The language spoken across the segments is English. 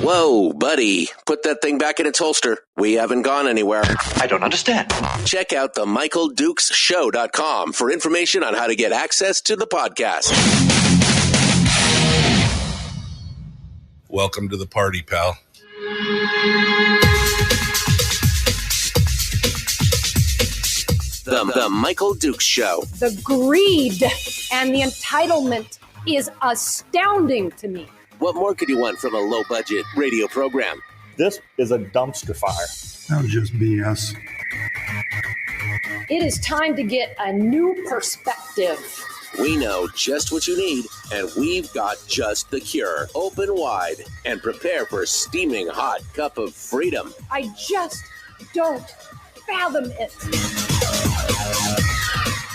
Whoa, buddy. Put that thing back in its holster. We haven't gone anywhere. I don't understand. Check out the MichaelDukesShow.com for information on how to get access to the podcast. Welcome to the party, pal. The Michael Dukes Show. The greed and the entitlement is astounding to me. What more could you want from a low-budget radio program? This is a dumpster fire. That was just BS. It is time to get a new perspective. We know just what you need, and we've got just the cure. Open wide and prepare for a steaming hot cup of freedom. I just don't fathom it.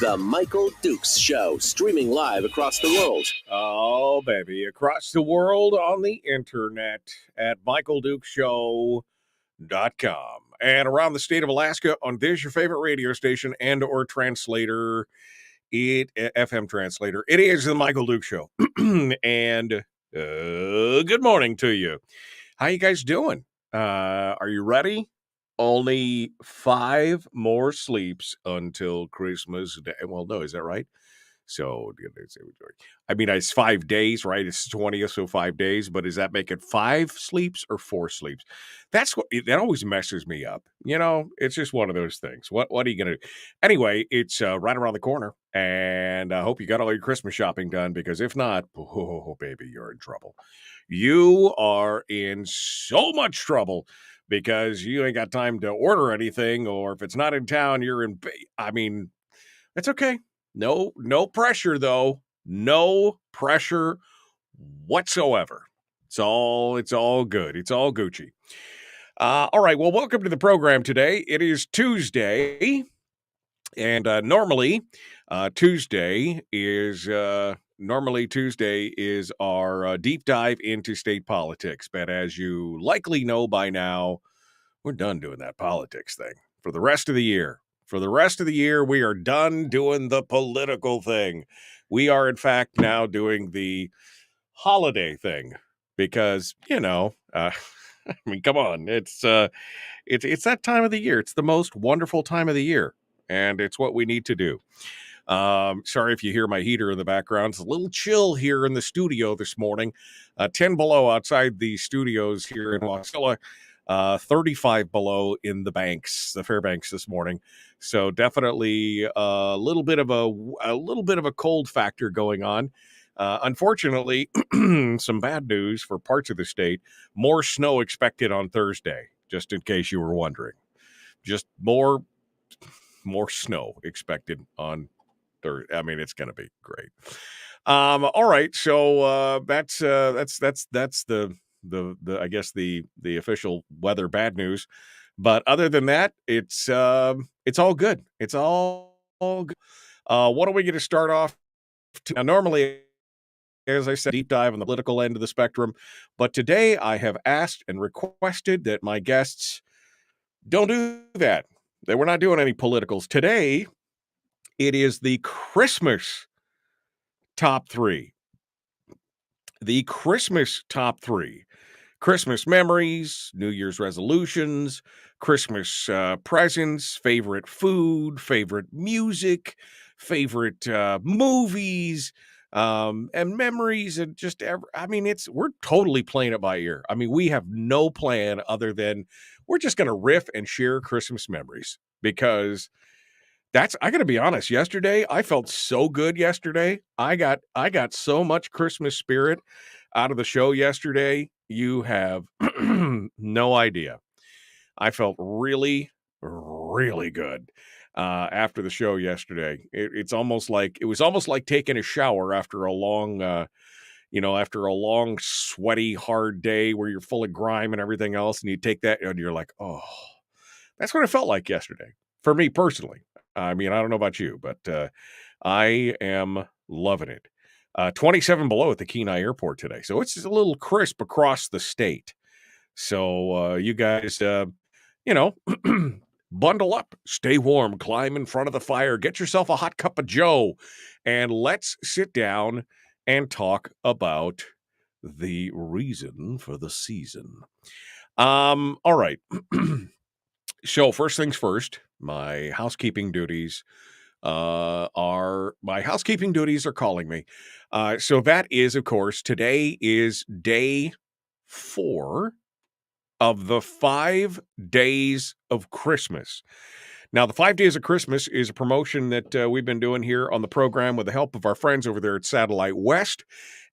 The Michael Dukes Show, streaming live across the world. Oh, baby, across the world on the internet at MichaelDukesShow.com and around the state of Alaska on this, your favorite radio station and or translator, FM translator. It is the Michael Dukes Show. And good morning to you. How you guys doing? Are you ready? Only 5 more sleeps until Christmas Day. Well, no, is that right? So, I mean, it's 5 days, right? It's 20th, so 5 days. But does that make it 5 sleeps or 4 sleeps? That always messes me up. You know, it's just one of those things. What are you going to do? Anyway, it's right around the corner. And I hope you got all your Christmas shopping done. Because if not, oh, baby, you're in trouble. You are in so much trouble. Because you ain't got time to order anything, or if it's not in town, you're in. I mean, it's okay. No pressure though. No pressure whatsoever. It's all good. It's all Gucci. All right. Well, welcome to the program today. It is Tuesday, and normally Tuesday is our deep dive into state politics. But as you likely know by now, we're done doing that politics thing for the rest of the year. For the rest of the year, we are done doing the political thing. We are, in fact, now doing the holiday thing because, I mean, come on. It's that time of the year. It's the most wonderful time of the year, and it's what we need to do. Sorry if you hear my heater in the background. It's a little chill here in the studio this morning. 10 below outside the studios here in Wasilla. 35 below in the Fairbanks this morning. So definitely a little bit of a cold factor going on. Unfortunately, some bad news for parts of the state. More snow expected on Thursday, just in case you were wondering. Just more snow expected on I mean, it's going to be great. All right. So, that's the I guess the official weather bad news, but other than that, it's all good. It's all good. What are we going to start off to? Now, normally, as I said, deep dive on the political end of the spectrum, but today I have asked and requested that my guests don't do that. That we're not doing any politicals today. It is the Christmas top 3. The Christmas top 3. Christmas memories, New Year's resolutions, Christmas presents, favorite food, favorite music, favorite movies, and memories, and just we're totally playing it by ear. I mean, we have no plan other than we're just going to riff and share Christmas memories because I got to be honest. Yesterday, I felt so good. Yesterday, I got so much Christmas spirit out of the show yesterday. You have no idea. I felt really, really good after the show yesterday. It was almost like taking a shower after a long, after a long, sweaty, hard day where you're full of grime and everything else, and you take that and you're like, oh, that's what it felt like yesterday for me personally. I mean, I don't know about you, but I am loving it. 27 below at the Kenai Airport today. So it's a little crisp across the state. So you guys, bundle up, stay warm, climb in front of the fire, get yourself a hot cup of joe, and let's sit down and talk about the reason for the season. All right. So first things first, my housekeeping duties are calling me. So that is, of course, today is day 4 of the 5 days of Christmas. Now, the 5 days of Christmas is a promotion that we've been doing here on the program with the help of our friends over there at Satellite West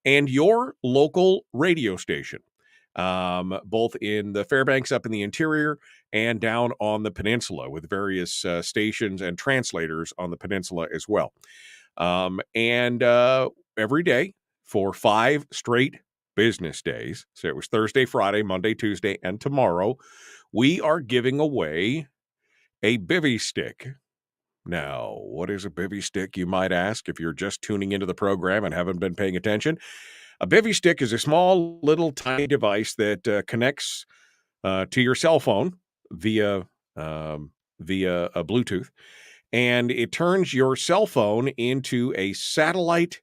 and your local radio station, both in the Fairbanks up in the interior and down on the peninsula with various stations and translators on the peninsula as well. And every day for 5 straight business days, so it was Thursday, Friday, Monday, Tuesday, and tomorrow, we are giving away a bivvy stick. Now, what is a bivvy stick, you might ask, if you're just tuning into the program and haven't been paying attention? A bivvy stick is a small, little, tiny device that connects to your cell phone via a Bluetooth, and it turns your cell phone into a satellite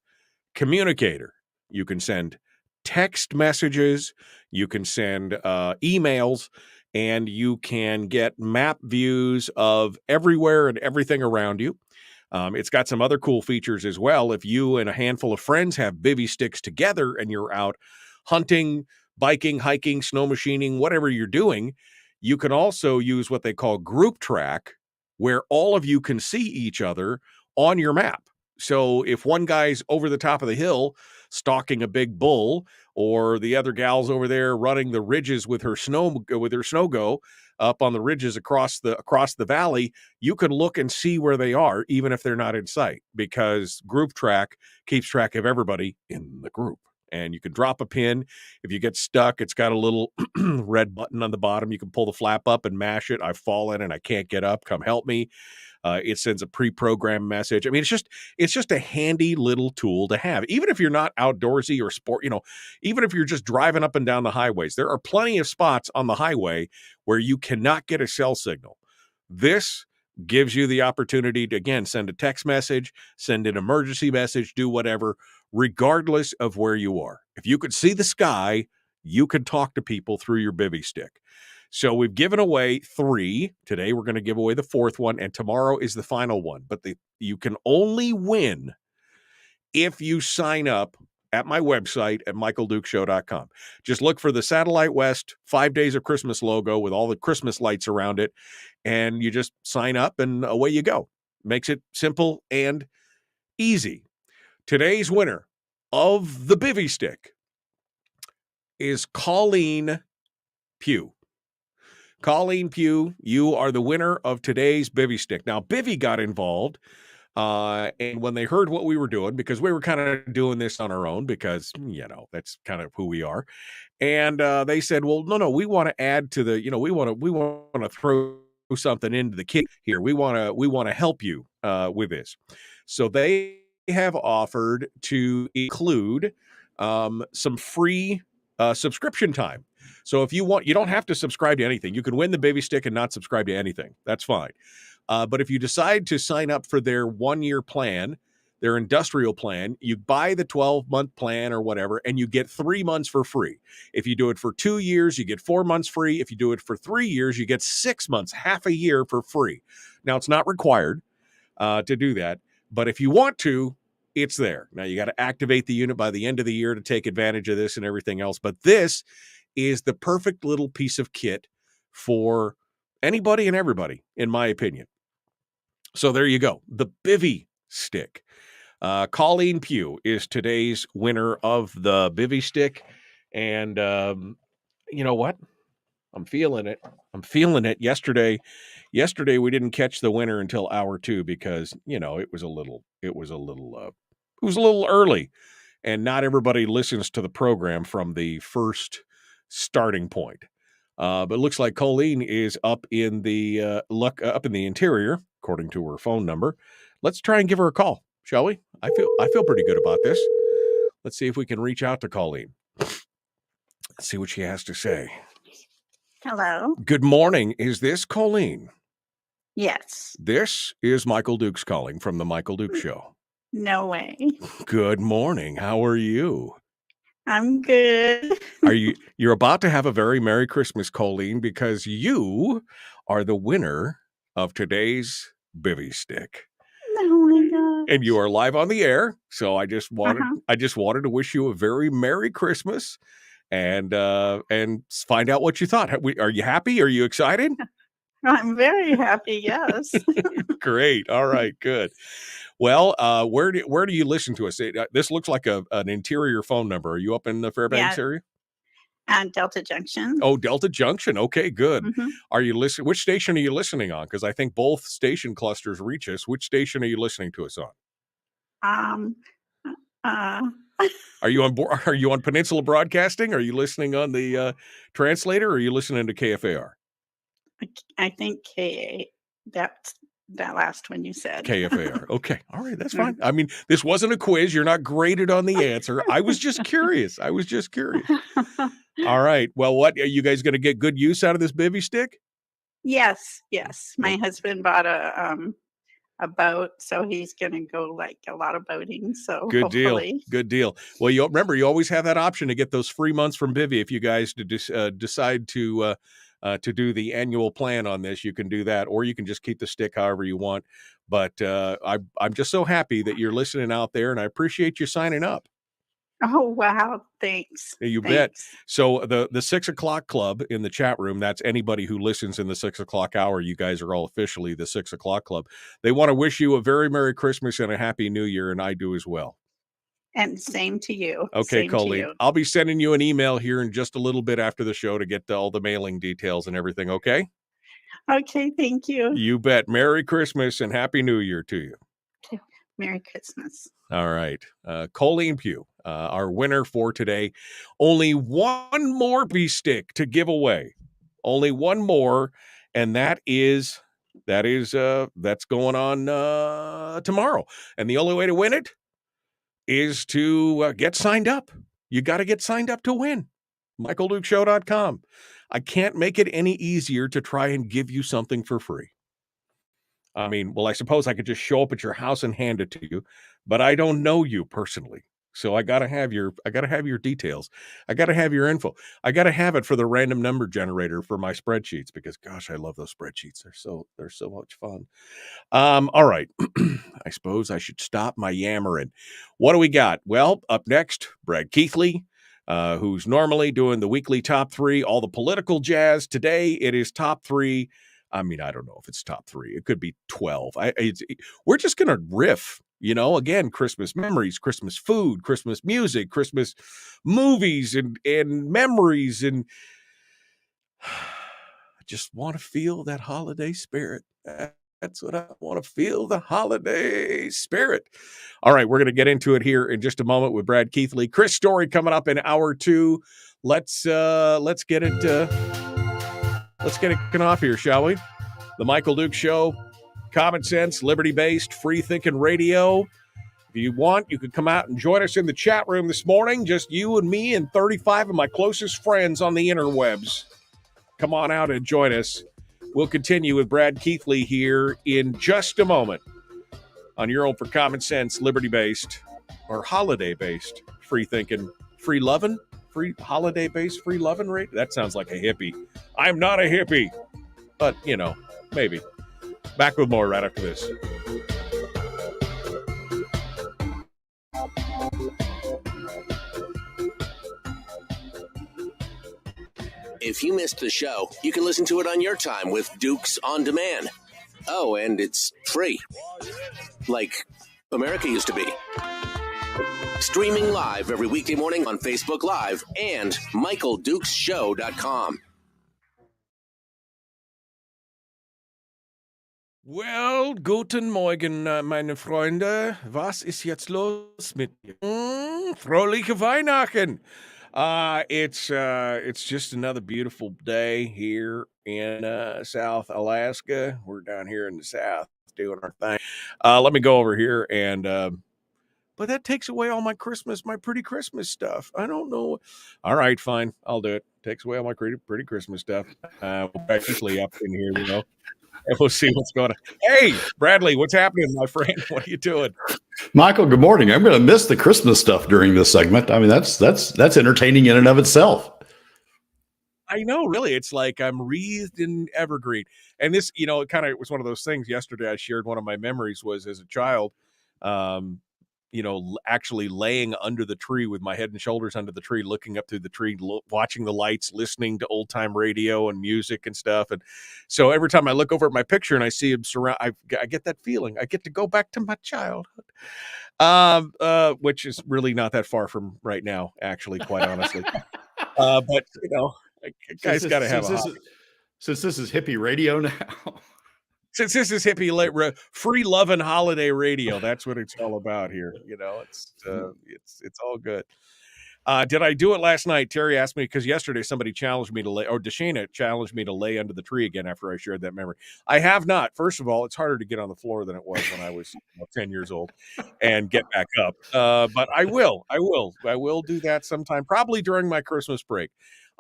communicator. You can send text messages, you can send emails, and you can get map views of everywhere and everything around you. It's got some other cool features as well. If you and a handful of friends have bivvy sticks together and you're out hunting, biking, hiking, snow machining, whatever you're doing, you can also use what they call group track, where all of you can see each other on your map. So if one guy's over the top of the hill stalking a big bull, or the other gal's over there running the ridges with her snow go up on the ridges across the valley, you can look and see where they are, even if they're not in sight, because group track keeps track of everybody in the group. And you can drop a pin. If you get stuck, it's got a little red button on the bottom. You can pull the flap up and mash it. I've fallen and I can't get up. Come help me. It sends a pre-programmed message. I mean, it's just a handy little tool to have. Even if you're not outdoorsy or sport, even if you're just driving up and down the highways, there are plenty of spots on the highway where you cannot get a cell signal. This gives you the opportunity to, again, send a text message, send an emergency message, do whatever, regardless of where you are. If you could see the sky, you could talk to people through your bivvy stick. So we've given away 3. Today we're going to give away the 4th one, and tomorrow is the final one. But you can only win if you sign up at my website at michaeldukeshow.com. Just look for the Satellite West 5 Days of Christmas logo with all the Christmas lights around it, and you just sign up and away you go. Makes it simple and easy. Today's winner of the bivvy stick is Colleen Pugh. Colleen Pugh, you are the winner of today's bivvy stick. Now, Bivvy got involved, and when they heard what we were doing, because we were kind of doing this on our own, because, that's kind of who we are. And they said, well, no, we want to add to the, we want to throw something into the kit here. We want to help you with this. So they have offered to include some free subscription time. So if you want, you don't have to subscribe to anything. You can win the bivvy stick and not subscribe to anything. That's fine. But if you decide to sign up for their 1-year plan, their industrial plan, you buy the 12-month plan or whatever, and you get 3 months for free. If you do it for 2 years, you get 4 months free. If you do it for 3 years, you get 6 months, half a year for free. Now, it's not required to do that, but if you want to, it's there. Now, you got to activate the unit by the end of the year to take advantage of this and everything else. But this is the perfect little piece of kit for anybody and everybody, in my opinion. So there you go. The Bivy Stick. Colleen Pugh is today's winner of the Bivy Stick. And you know what? I'm feeling it. Yesterday we didn't catch the winner until hour 2 because, it was a little early, and not everybody listens to the program from the first starting point. But it looks like Colleen is up in the interior, according to her phone number. Let's try and give her a call, shall we? I feel pretty good about this. Let's see if we can reach out to Colleen. Let's see what she has to say. Hello. Good morning. Is this Colleen? Yes. This is Michael Dukes calling from the Michael Dukes Show. No way. Good morning. How are you? I'm good. You're about to have a very Merry Christmas, Colleen, because you are the winner of today's Bivy Stick. Oh my God. And you are live on the air. So I just wanted to wish you a very Merry Christmas and find out what you thought. Are you happy? Are you excited? I'm very happy. Yes. Great. All right. Good. Well, where do you listen to us? This looks like an interior phone number. Are you up in the Fairbanks area? And Delta Junction. Oh, Delta Junction. Okay, good. Mm-hmm. Are you listening? Which station are you listening on? Because I think both station clusters reach us. Which station are you listening to us on? Are you on Peninsula Broadcasting? Are you listening on the translator? Or are you listening to KFAR? I think KA. That's that last one you said. KFAR. Okay. All right. That's fine. I mean, this wasn't a quiz. You're not graded on the answer. I was just curious. All right. Well, what are you guys going to get good use out of this Bivy Stick? Yes. My husband bought a boat, so he's going to go like a lot of boating. So Good deal. Well, you always have that option to get those free months from Bivy. If you guys decide to do the annual plan on this, you can do that, or you can just keep the stick however you want. But I'm just so happy that you're listening out there, and I appreciate you signing up. Oh, wow. Thanks. You bet. So the 6 o'clock club in the chat room, that's anybody who listens in the 6 o'clock hour. You guys are all officially the 6 o'clock club. They want to wish you a very Merry Christmas and a Happy New Year, and I do as well. And same to you. Okay, Colleen. I'll be sending you an email here in just a little bit after the show to get all the mailing details and everything, okay? Okay, thank you. You bet. Merry Christmas and Happy New Year to you. Merry Christmas. All right. Colleen Pugh, our winner for today. Only one more Bee Stick to give away. Only one more, and that's going on tomorrow. And the only way to win it is to get signed up. You got to get signed up to win. MichaelDukesShow.com. I can't make it any easier to try and give you something for free. I mean, well, I suppose I could just show up at your house and hand it to you, but I don't know you personally. So I got to have your details. I got to have your info. I got to have it for the random number generator for my spreadsheets because gosh, I love those spreadsheets. They're so much fun. All right. I suppose I should stop my yammering. What do we got? Well, up next, Brad Keithley, who's normally doing the weekly top 3, all the political jazz. Today it is top 3. I mean, I don't know if it's top 3. It could be 12. We're just going to riff, again, Christmas memories, Christmas food, Christmas music, Christmas movies and memories. And I just want to feel that holiday spirit. That's what I want to feel, the holiday spirit. All right, we're going to get into it here in just a moment with Brad Keithley. Chris Story coming up in hour 2. Let's get it. Let's get it kicking off here, shall we? The Michael Dukes Show, common sense, liberty-based, free-thinking radio. If you want, you could come out and join us in the chat room this morning. Just you and me and 35 of my closest friends on the interwebs. Come on out and join us. We'll continue with Brad Keithley here in just a moment on your own for common sense, liberty-based, or holiday-based, free thinking, free loving, free holiday-based, free loving rate. That sounds like a hippie. I'm not a hippie, but, maybe. Back with more right after this. If you missed the show, you can listen to it on your time with Dukes On Demand. Oh, and it's free. Like America used to be. Streaming live every weekday morning on Facebook Live and MichaelDukesShow.com. Well, guten Morgen, meine Freunde. Was ist jetzt los mit dir? Fröhliche Weihnachten. It's just another beautiful day here in South Alaska. We're down here in the South doing our thing. Let me go over here and but that takes away all my pretty Christmas stuff. I don't know. All right, fine. I'll do it. Takes away all my pretty Christmas stuff. We'll practically up in here, and we'll see what's going on. Hey, Bradley, what's happening, my friend? What are you doing? Michael, good morning. I'm going to miss the Christmas stuff during this segment. I mean, that's entertaining in and of itself. I know, really. It's like I'm wreathed in evergreen. And this, it kind of was one of those things. Yesterday I shared one of my memories was as a child, actually laying under the tree with my head and shoulders under the tree, looking up through the tree, watching the lights, listening to old time radio and music and stuff. And so every time I look over at my picture and I see him surround, I get that feeling. I get to go back to my childhood, which is really not that far from right now, actually, quite honestly. But guys got to have a hobby. Since this is hippie radio now. Since this is hippie free loving holiday radio, that's what it's all about here. It's all good. Did I do it last night? Terry asked me because yesterday somebody challenged me to Deshana challenged me to lay under the tree again after I shared that memory. I have not. First of all, it's harder to get on the floor than it was when I was 10 years old and get back up. But I will do that sometime, probably during my Christmas break.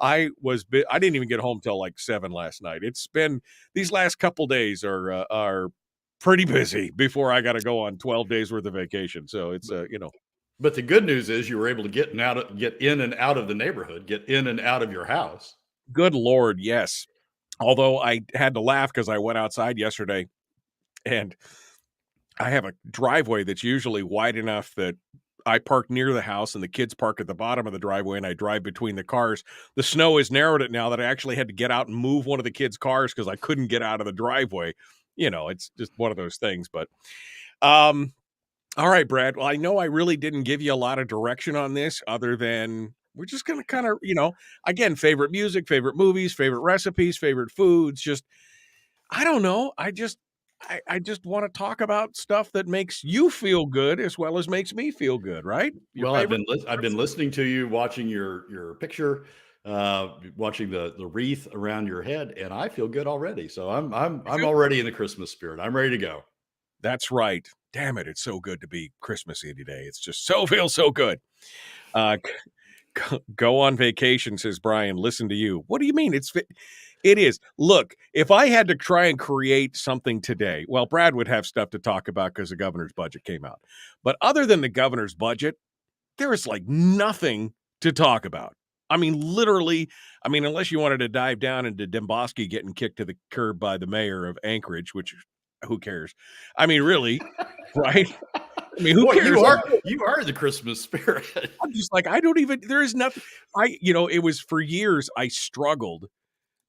I didn't even get home till like 7 last night. It's been these last couple days are pretty busy before I got to go on 12 days worth of vacation. So it's But the good news is you were able to get in and out of the neighborhood, get in and out of your house. Good Lord, yes. Although I had to laugh because I went outside yesterday and I have a driveway that's usually wide enough that I park near the house and the kids park at the bottom of the driveway and I drive between the cars. The snow has narrowed it now that I actually had to get out and move one of the kids' cars because I couldn't get out of the driveway. It's just one of those things. But all right, Brad. Well, I know I really didn't give you a lot of direction on this other than we're just going to kind of, again, favorite music, favorite movies, favorite recipes, favorite foods. Just, I don't know. I just want to talk about stuff that makes you feel good as well as makes me feel good, right? I've been listening to you, watching your picture, watching the wreath around your head, and I feel good already. So I'm already in the Christmas spirit. I'm ready to go. That's right. Damn it, it's so good to be Christmassy today. It's just feels so good. Go on vacation, says Brian. Listen to you. What do you mean? It is. Look, if I had to try and create something today, well, Brad would have stuff to talk about because the governor's budget came out. But other than the governor's budget, there is like nothing to talk about. I mean, literally, unless you wanted to dive down into Demboski getting kicked to the curb by the mayor of Anchorage, which who cares? I mean, really, right? I mean, who cares? You are the Christmas spirit. I'm just like, there is nothing. It was for years I struggled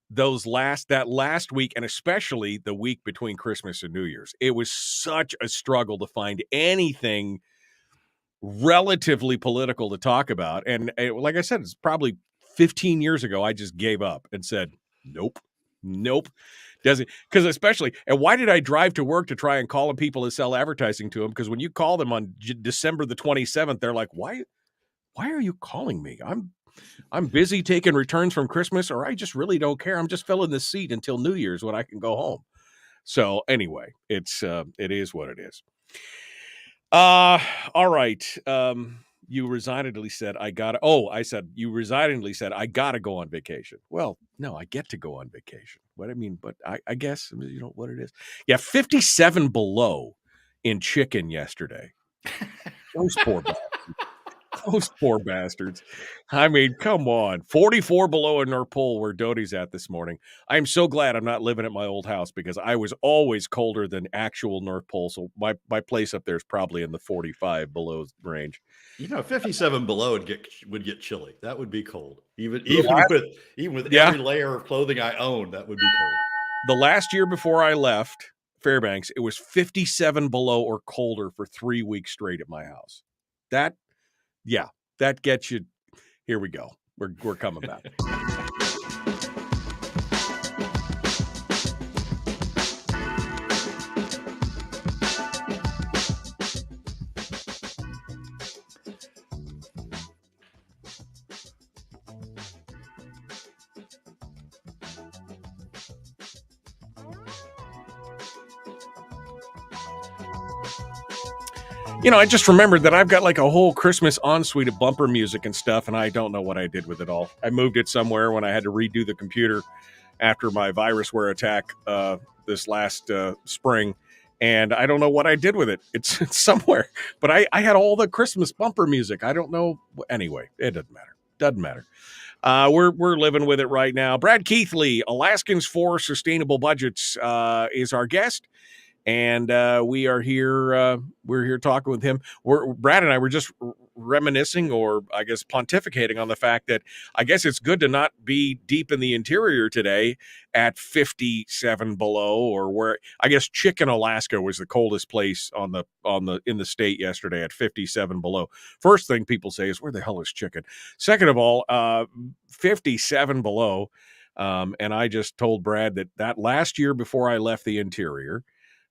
that last week, and especially the week between Christmas and New Year's. It was such a struggle to find anything relatively political to talk about. And like I said, it's probably 15 years ago, I just gave up and said, nope. Doesn't, because especially, and why did I drive to work to try and call people to sell advertising to them? Because when you call them on December the 27th, they're like, why are you calling me? I'm busy taking returns from Christmas, or I just really don't care. I'm just filling the seat until New Year's when I can go home. So anyway, it is what it is. All right. you resignedly said, I said, you resignedly said, I got to go on vacation. Well, no, I get to go on vacation. What I mean, but I guess, you know what it is. Yeah, 57 below in Chicken yesterday. Those poor bastards. Those poor bastards. I mean, come on. 44 below in North Pole where Doty's at this morning. I'm so glad I'm not living at my old house because I was always colder than actual North Pole. So my place up there is probably in the 45 below range. 57 below would get chilly. That would be cold. Even with every layer of clothing I own, that would be cold. The last year before I left Fairbanks, it was 57 below or colder for 3 weeks straight at my house. That gets you. Here we go. We're coming back. I just remembered that I've got like a whole Christmas ensuite of bumper music and stuff, and I don't know what I did with it all. I moved it somewhere when I had to redo the computer after my virusware attack this last spring, and I don't know what I did with it. It's somewhere, but I had all the Christmas bumper music. I don't know. Anyway, it doesn't matter. We're living with it right now. Brad Keithley, Alaskans for Sustainable Budgets, is our guest. And we are here. We're here talking with him. Brad and I were just reminiscing, or I guess pontificating on the fact that I guess it's good to not be deep in the interior today at 57 below, or where I guess Chicken, Alaska was the coldest place in the state yesterday at 57 below. First thing people say is, where the hell is Chicken? Second of all, 57 below. And I just told Brad that last year before I left the interior,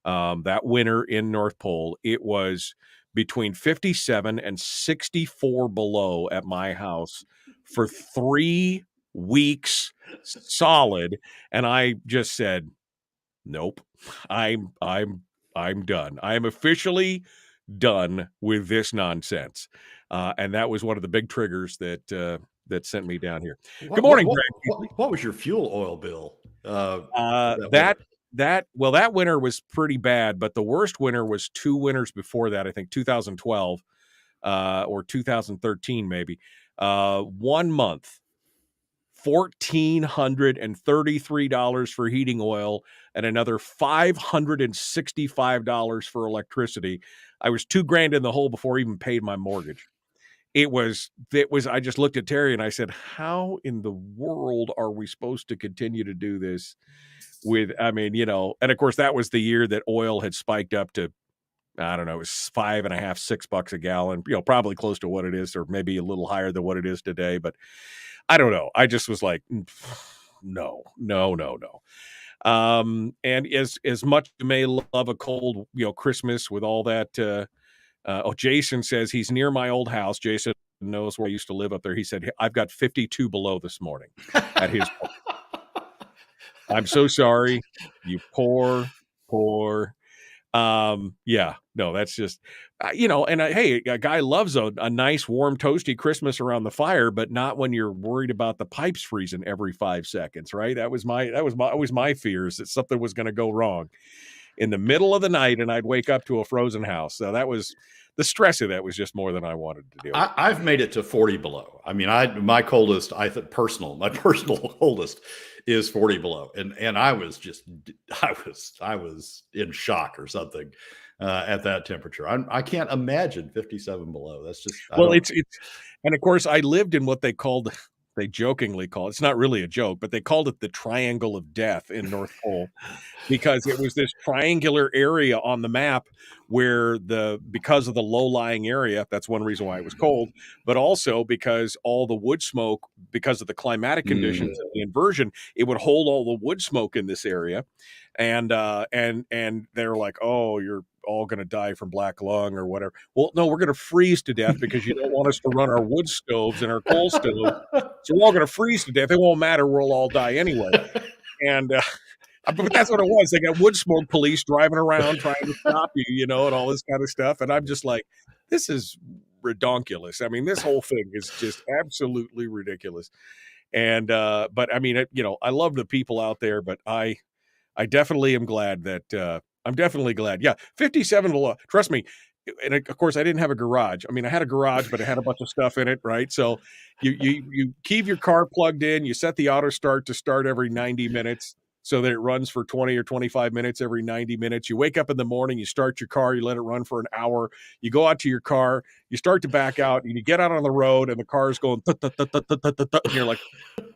that winter in North Pole, it was between 57 and 64 below at my house for 3 weeks solid. And I just said, nope, I'm done. I am officially done with this nonsense. And that was one of the big triggers that sent me down here. Good morning, Greg. What was your fuel oil bill? That winter was pretty bad, but the worst winter was 2 winters before that. I think 2012 or 2013, maybe. 1 month, $1,433 for heating oil and another $565 for electricity. I was $2,000 in the hole before I even paid my mortgage. It was. I just looked at Terry and I said, how in the world are we supposed to continue to do this? And of course that was the year that oil had spiked up to, I don't know, it was $5.50, $6 a gallon, probably close to what it is, or maybe a little higher than what it is today. But I don't know. I just was like, no. And as much you may love a cold, Christmas with all that, Jason says he's near my old house. Jason knows where I used to live up there. He said, I've got 52 below this morning at his home. I'm so sorry, you poor. That's just, hey, a guy loves a nice, warm, toasty Christmas around the fire, but not when you're worried about the pipes freezing every 5 seconds, right? That was my fears that something was going to go wrong in the middle of the night and I'd wake up to a frozen house. So that was, the stress of that was just more than I wanted to do. I've made it to 40 below. I mean, my coldest, my personal coldest is 40 below. And I was in shock or something at that temperature. I can't imagine 57 below. That's just, and of course I lived in what they jokingly call, it's not really a joke, but they called it the Triangle of Death in North Pole because it was this triangular area on the map where because of the low-lying area, that's one reason why it was cold, but also because all the wood smoke, because of the climatic conditions and the inversion, it would hold all the wood smoke in this area. And they're like, oh, you're all going to die from black lung or whatever. Well, no, we're going to freeze to death because you don't want us to run our wood stoves and our coal stoves. So we're all going to freeze to death. It won't matter. We'll all die anyway. And but that's what it was. They got wood smoke police driving around trying to stop you, and all this kind of stuff. And I'm just like, this is redonkulous. I mean, this whole thing is just absolutely ridiculous. And but I mean, I love the people out there, but I definitely am glad that I'm definitely glad. Yeah, 57 below. Trust me. And of course, I didn't have a garage. I mean, I had a garage, but it had a bunch of stuff in it, right? So you keep your car plugged in. You set the auto start to start every 90 minutes so that it runs for 20 or 25 minutes every 90 minutes. You wake up in the morning, you start your car, you let it run for an hour. You go out to your car, you start to back out, and you get out on the road, and the car is going, and you're like,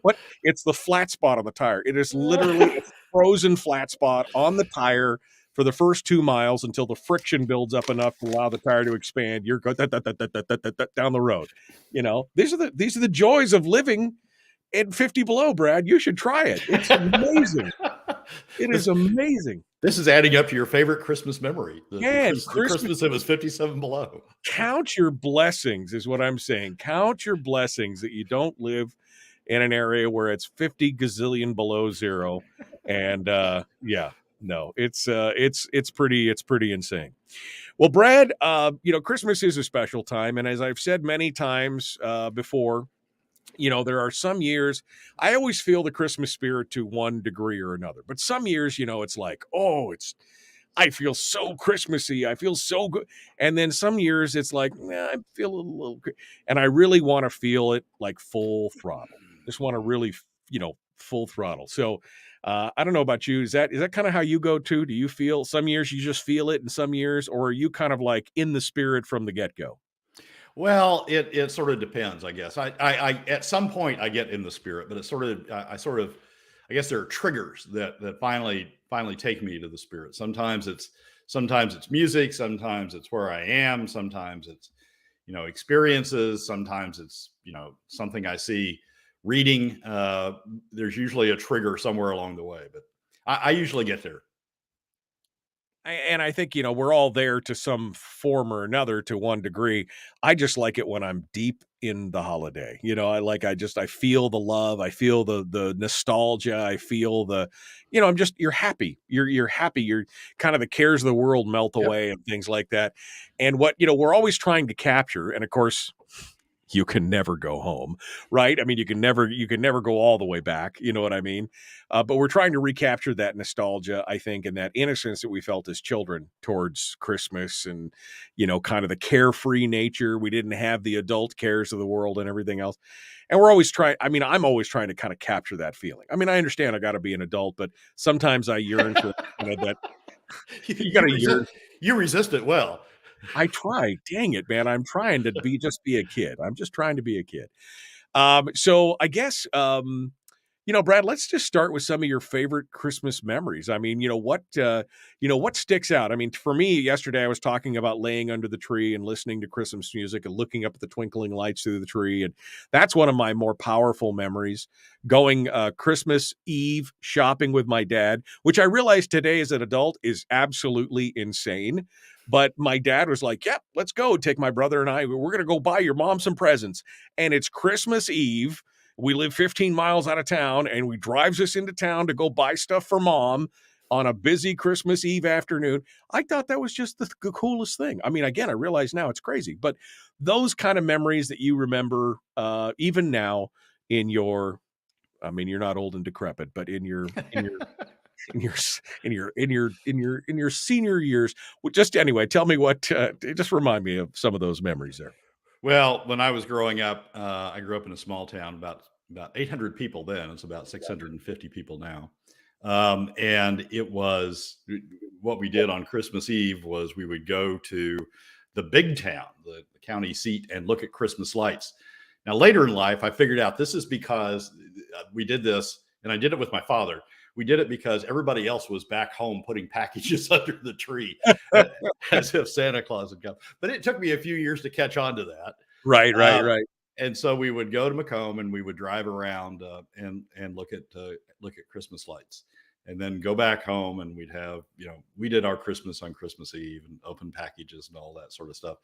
what? It's the flat spot on the tire. It is literally a frozen flat spot on the tire for the first 2 miles until the friction builds up enough to allow the tire to expand. You're going down the road. These are the joys of living at 50 below, Brad. You should try it. It's amazing. It is amazing. This is adding up to your favorite Christmas memory. The Christmas it was 57 below. Count your blessings is what I'm saying. Count your blessings that you don't live in an area where it's 50 gazillion below zero. And it's pretty insane. Well, Brad, Christmas is a special time. And as I've said many times before, there are some years I always feel the Christmas spirit to one degree or another. But some years, it's like, I feel so Christmassy. I feel so good. And then some years it's like, I feel a little, and I really want to feel it like full throttle. Just want to really, full throttle. So I don't know about you. Is that kind of how you go too? Do you feel some years you just feel it, and some years, or are you kind of like in the spirit from the get-go? Well, it sort of depends, I guess. I at some point I get in the spirit, but it's I guess there are triggers that finally take me to the spirit. Sometimes it's music, sometimes it's where I am, sometimes it's experiences, sometimes it's something I see reading. There's usually a trigger somewhere along the way, but I usually get there. And I think, we're all there to some form or another to one degree. I just like it when I'm deep in the holiday. I feel the love. I feel the nostalgia. I feel you're happy. You're happy. You're kind of the cares of the world melt away and things like that. And what, we're always trying to capture. And of course, you can never go home, right? I mean, you can never go all the way back. You know what I mean? But we're trying to recapture that nostalgia, I think, and that innocence that we felt as children towards Christmas and, kind of the carefree nature. We didn't have the adult cares of the world and everything else. And I'm always trying to kind of capture that feeling. I mean, I understand I got to be an adult, but sometimes I yearn for that. You got to yearn. You resist it well. I try. Dang it, man. I'm trying to be a kid. I'm just trying to be a kid. So I guess, Brad, let's just start with some of your favorite Christmas memories. I mean, what sticks out? I mean, for me, yesterday I was talking about laying under the tree and listening to Christmas music and looking up at the twinkling lights through the tree. And that's one of my more powerful memories. Going Christmas Eve shopping with my dad, which I realized today as an adult is absolutely insane. But my dad was like, yep, let's go. Take my brother and I. We're going to go buy your mom some presents. And it's Christmas Eve. We live 15 miles out of town, and he drives us into town to go buy stuff for mom on a busy Christmas Eve afternoon. I thought that was just the coolest thing. I mean, again, I realize now it's crazy, but those kind of memories that you remember, even now in your, I mean, you're not old and decrepit, but in your senior years. Just anyway, tell me just remind me of some of those memories there. Well, when I was growing up, I grew up in a small town, about 800 people then. It's about 650 people now. And it was what we did on Christmas Eve was we would go to the big town, the county seat, and look at Christmas lights. Now, later in life, I figured out this is because we did this, and I did it with my father. We did it because everybody else was back home putting packages under the tree as if Santa Claus had come. But it took me a few years to catch on to that. Right. And so we would go to Macomb and we would drive around and look at Christmas lights, and then go back home, and we'd have, we did our Christmas on Christmas Eve and open packages and all that sort of stuff.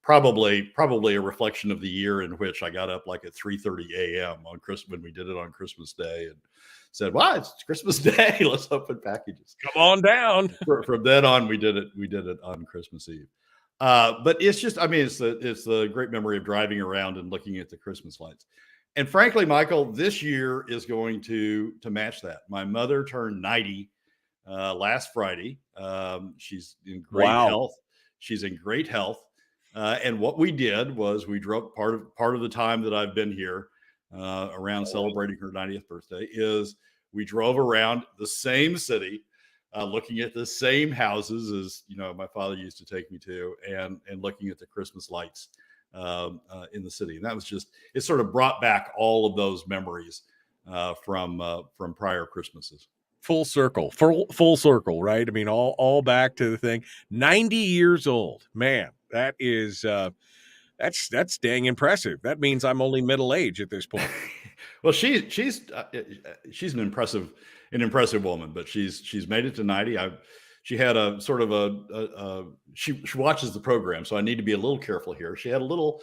Probably a reflection of the year in which I got up like at 3:30 a.m. on Christmas when we did it on Christmas Day and said, "Wow, it's Christmas Day. Let's open packages. Come on down." From then on, we did it on Christmas Eve. But it's just, I mean, it's the great memory of driving around and looking at the Christmas lights. And frankly, Michael, this year is going to match that. My mother turned 90 last Friday. She's in great health. She's in great health. And what we did was we drove part of the time that I've been here around celebrating her 90th birthday is we drove around the same city, looking at the same houses as, my father used to take me to, and looking at the Christmas lights in the city. And that was just, it sort of brought back all of those memories from prior Christmases. Full circle, full circle, right? I mean, all back to the thing. 90 years old, man. That is that's dang impressive. That means I'm only middle age at this point. Well, she's an impressive woman, but she's made it to 90. She had a sort of she watches the program, so I need to be a little careful here. She had a little,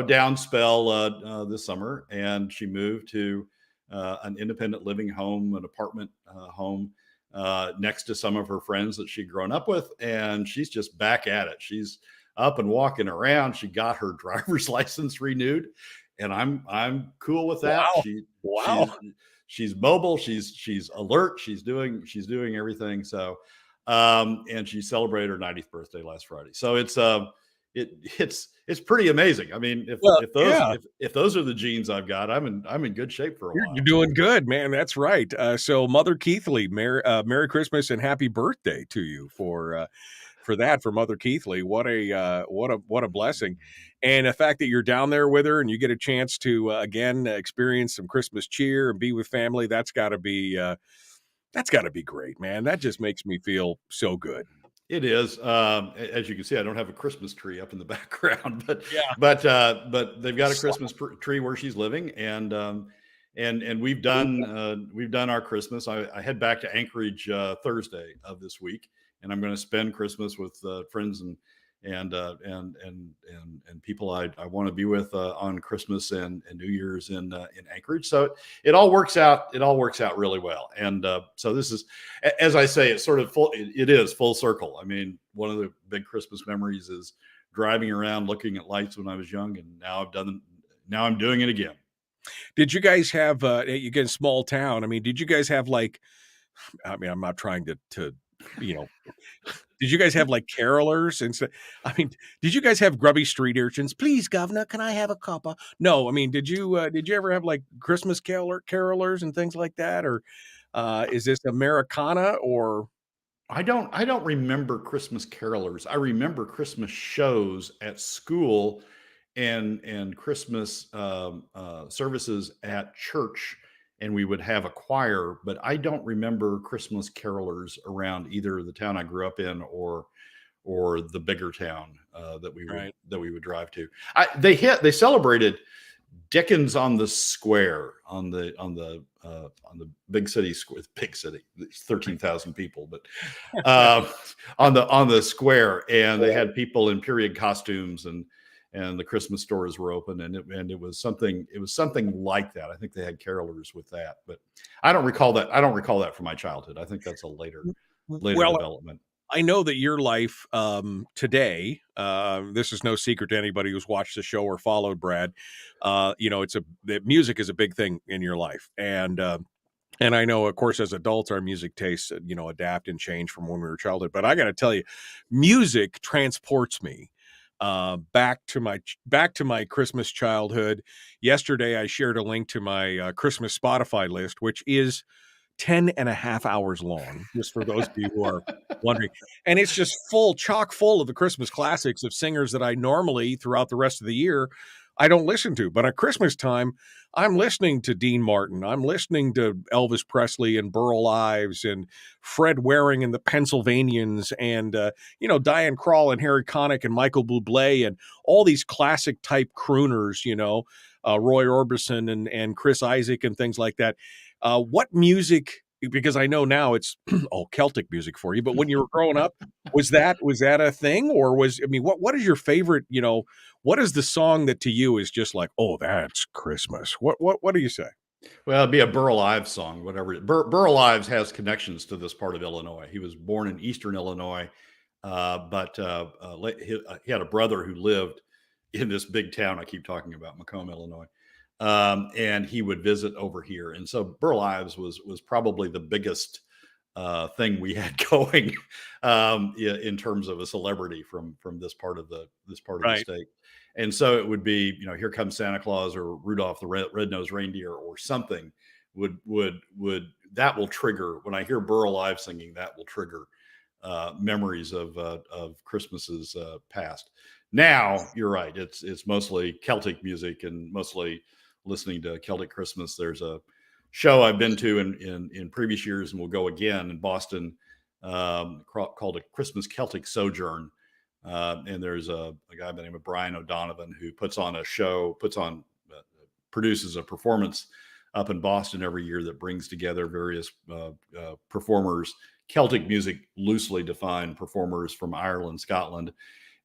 down spell this summer, and she moved to an independent living home, an apartment home next to some of her friends that she'd grown up with, and she's just back at it. She's up and walking around. She got her driver's license renewed, and I'm cool with that. Wow. She's mobile. She's alert. She's doing everything. So, and she celebrated her 90th birthday last Friday. So it's pretty amazing. I mean, if those are the genes I've got, I'm in good shape for a while. You're doing good, man. That's right. So Mother Keithley, Merry Christmas and happy birthday to you for Mother Keithley. What a blessing. And the fact that you're down there with her and you get a chance to again experience some Christmas cheer and be with family, that's got to be great, man. That just makes me feel so good. It is. As you can see, I don't have a Christmas tree up in the background, but they've got a Christmas tree where she's living, and we've done our Christmas. I head back to Anchorage Thursday of this week, and I'm going to spend Christmas with friends and people I want to be with on Christmas and New Year's in Anchorage. So it all works out. It all works out really well. And so this is, as I say, it's sort of it is full circle. I mean, one of the big Christmas memories is driving around looking at lights when I was young, and now I'm doing it again. Did you guys have you get a small town? I mean, did you guys have I'm not trying to did you guys have like carolers and stuff? I mean, did you guys have grubby street urchins? Please, governor, can I have a cuppa? No, I mean, did you ever have like Christmas carolers and things like that, or is this Americana? Or I don't remember Christmas carolers. I remember Christmas shows at school and Christmas services at church. And we would have a choir, but I don't remember Christmas carolers around either the town I grew up in or the bigger town that we would drive to. They celebrated Dickens on the Square on the big city square. Big city, 13,000 people, but on the square, and they had people in period costumes and the Christmas stores were open, and it was something like that. I think they had carolers with that, but I don't recall that. I don't recall that from my childhood. I think that's a later development. I know that your life today, this is no secret to anybody who's watched the show or followed Brad. The music is a big thing in your life, and I know, of course, as adults, our music tastes, adapt and change from when we were childhood. But I got to tell you, music transports me back to my Christmas childhood. Yesterday, I shared a link to my Christmas Spotify list, which is 10 and a half hours long, just for those of you who are wondering. And it's just chock full of the Christmas classics of singers that I normally throughout the rest of the year I don't listen to. But at Christmas time, I'm listening to Dean Martin. I'm listening to Elvis Presley and Burl Ives and Fred Waring and the Pennsylvanians and, Diane Krall and Harry Connick and Michael Bublé and all these classic type crooners, Roy Orbison and Chris Isaak and things like that. What music, because I know now it's all Celtic music for you, but when you were growing up, was that a thing, or what is your favorite, what is the song that to you is just like, oh, that's Christmas? What do you say? Well, it'd be a Burl Ives song, whatever. Burl Ives has connections to this part of Illinois. He was born in Eastern Illinois, He had a brother who lived in this big town I keep talking about, Macomb, Illinois. And he would visit over here. And so Burl Ives was probably the biggest thing we had going in terms of a celebrity from this part of the state. And so it would be, Here Comes Santa Claus or Rudolph the Red-Nosed Reindeer or something would that will trigger, when I hear Burl Ives singing, that will trigger memories of Christmases past. Now you're right. It's mostly Celtic music and mostly listening to Celtic Christmas. There's a show I've been to in previous years and will go again in Boston called A Christmas Celtic Sojourn. And there's a guy by the name of Brian O'Donovan who puts on a show, produces a performance up in Boston every year that brings together various performers, Celtic music, loosely defined performers from Ireland, Scotland,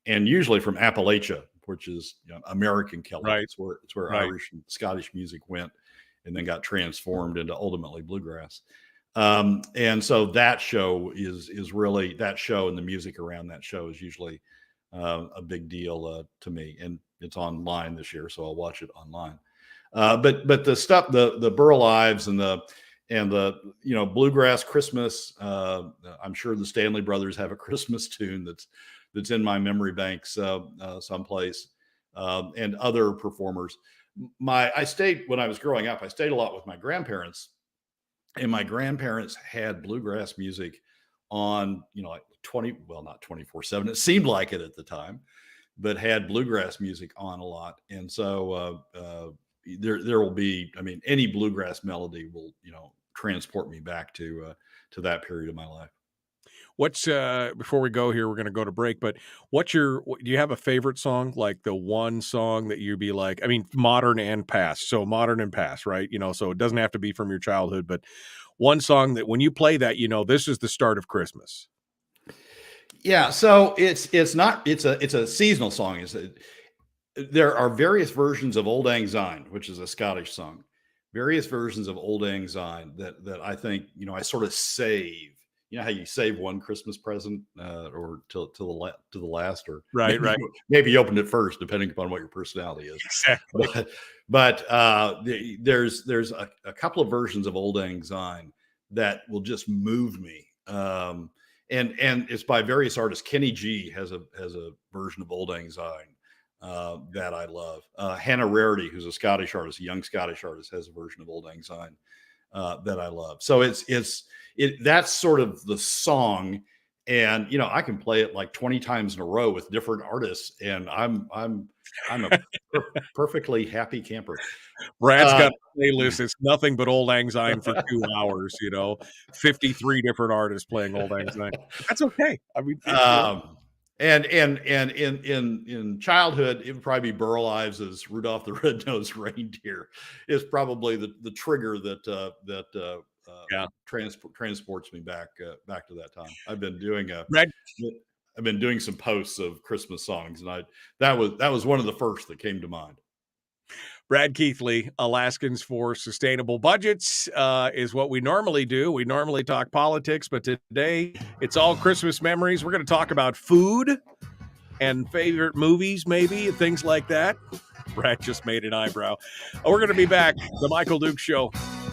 and usually from Appalachia, which is American Celtic. Right. It's where Irish and Scottish music went and then got transformed into ultimately bluegrass. And so that show is really, that show and the music around that show is usually a big deal to me. And it's online this year, so I'll watch it online. But the stuff, the Burl Ives and the bluegrass Christmas, I'm sure the Stanley Brothers have a Christmas tune that's in my memory banks someplace, and other performers. I stayed, when I was growing up, I stayed a lot with my grandparents, and my grandparents had bluegrass music on, like not 24/7. It seemed like it at the time, but had bluegrass music on a lot. And so there will be, any bluegrass melody will, transport me back to that period of my life. What's before we go here, we're going to go to break, but do you have a favorite song, like the one song that you'd be like, modern and past, so modern and past, right? So it doesn't have to be from your childhood, but one song that when you play that, this is the start of Christmas. Yeah. So it's a seasonal song. There are various versions of Old Lang Syne, which is a Scottish song, various versions of Old Lang Syne that I think, I sort of save. You know how you save one Christmas present or till the last, or right. Maybe you opened it first, depending upon what your personality is. Exactly. But there's a couple of versions of Old Lang Syne that will just move me. And it's by various artists. Kenny G has a version of Old Lang Syne that I love. Hannah Rarity, who's a Scottish artist, a young Scottish artist, has a version of Old Lang Syne that I love. So that's sort of the song, and I can play it like 20 times in a row with different artists, and I'm a perfectly happy camper. Brad's got a playlist. It's nothing but Old Lang Syne for 2 hours. 53 different artists playing Old Lang Syne. That's okay. And in childhood, it would probably be Burl Ives' Rudolph the Red-Nosed Reindeer is probably the trigger that transports me back to that time. I've been doing some posts of Christmas songs, and that was one of the first that came to mind. Brad Keithley, Alaskans for Sustainable Budgets, is what we normally do. We normally talk politics, but today it's all Christmas memories. We're going to talk about food and favorite movies, maybe, and things like that. Brad just made an eyebrow. We're going to be back. The Michael Dukes Show.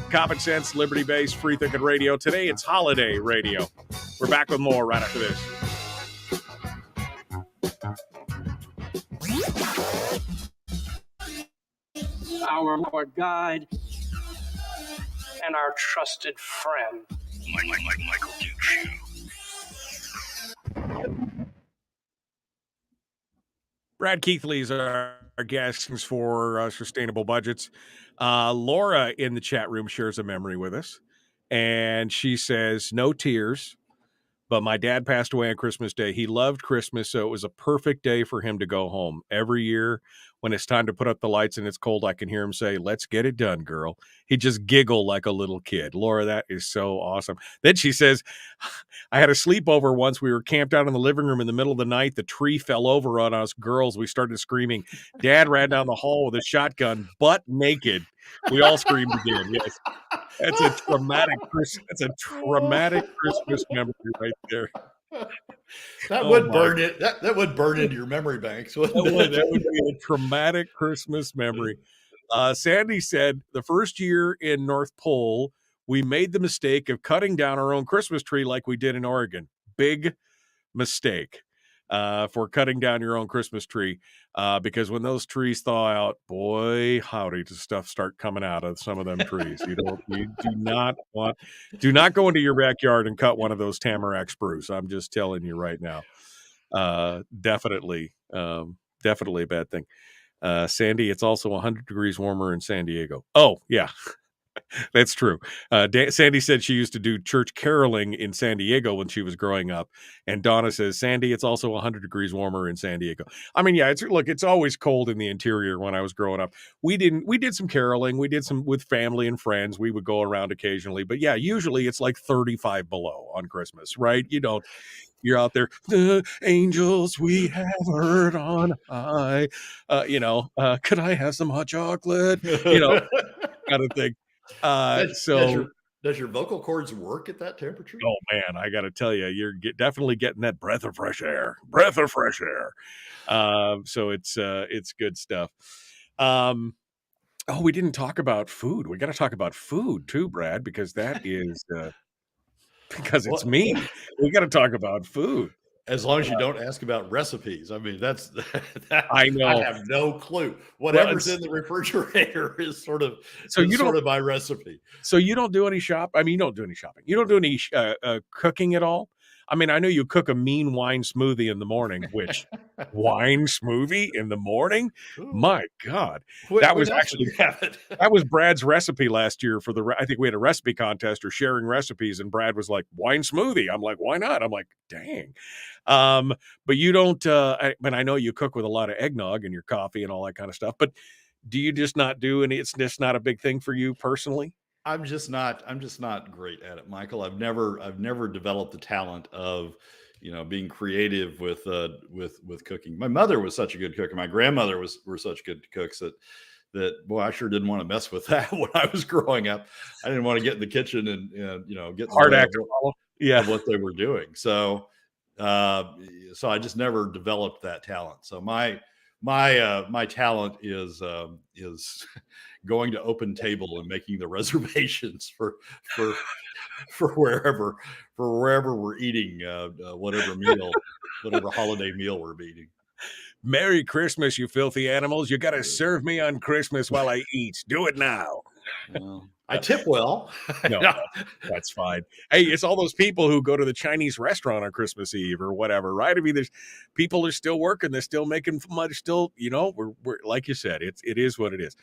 Common sense, liberty-based, free-thinking radio. Today it's holiday radio. We're back with more right after this. Our guide and our trusted friend. Michael Dukes Show. Brad Keithley is our guest for Sustainable Budgets. Laura in the chat room shares a memory with us, and she says, no tears, but my dad passed away on Christmas Day. He loved Christmas, so it was a perfect day for him to go home. Every year when it's time to put up the lights and it's cold, I can hear him say, let's get it done, girl. He just giggled like a little kid. Laura, that is so awesome. Then she says, I had a sleepover once. We were camped out in the living room in the middle of the night. The tree fell over on us girls. We started screaming. Dad ran down the hall with a shotgun, butt naked. We all screamed again. Yes. That's a traumatic Christmas memory right there. That Oh, would my burn it. That would burn into your memory banks, wouldn't that would it? be a traumatic Christmas memory. Sandy said the first year in North Pole, we made the mistake of cutting down our own Christmas tree like we did in Oregon. Big mistake for cutting down your own Christmas tree because when those trees thaw out, boy, howdy, does stuff start coming out of some of them trees. You do not go into your backyard and cut one of those tamarack spruce. I'm just telling you right now. Definitely a bad thing. Sandy, it's also 100 degrees warmer in San Diego. Oh, yeah. That's true. Sandy said she used to do church caroling in San Diego when she was growing up. And Donna says, Sandy, it's also 100 degrees warmer in San Diego. I mean, yeah, it's always cold in the interior when I was growing up. We did some caroling. We did some with family and friends. We would go around occasionally. But yeah, usually it's like 35 below on Christmas, right? You're out there, the angels we have heard on high. Could I have some hot chocolate? Kind of thing. Does your vocal cords work at that temperature? Oh man, I got to tell you, you're definitely getting that breath of fresh air. So it's good stuff. We didn't talk about food. We got to talk about food too, Brad, because that is because it's me. We got to talk about food. As long as you don't ask about recipes. I mean, that I know. I have no clue. Whatever's in the refrigerator is sort of my recipe. So you don't do any shop. I mean, you don't do any shopping. You don't do any cooking at all. I mean, I know you cook a mean wine smoothie in the morning, which wine smoothie in the morning? Ooh. My God. That was Brad's recipe last year I think we had a recipe contest or sharing recipes, and Brad was like, wine smoothie. I'm like, why not? I'm like, dang. But you don't, I know you cook with a lot of eggnog in your coffee and all that kind of stuff, but do you just not do any? It's just not a big thing for you personally? I'm just not great at it, Michael. I've never developed the talent of, being creative with cooking. My mother was such a good cook, and my grandmother were such good cooks that boy, I sure didn't want to mess with that when I was growing up. I didn't want to get in the kitchen and get hard act of what they were doing. So I just never developed that talent. So my talent is going to Open Table and making the reservations for wherever we're eating whatever holiday meal we're eating. Merry Christmas, you filthy animals! You got to serve me on Christmas while I eat. Do it now. I tip well. No, that's fine. Hey, it's all those people who go to the Chinese restaurant on Christmas Eve or whatever, right? I mean, there's people are still working. They're still making money. Still, we're like you said, it is what it is.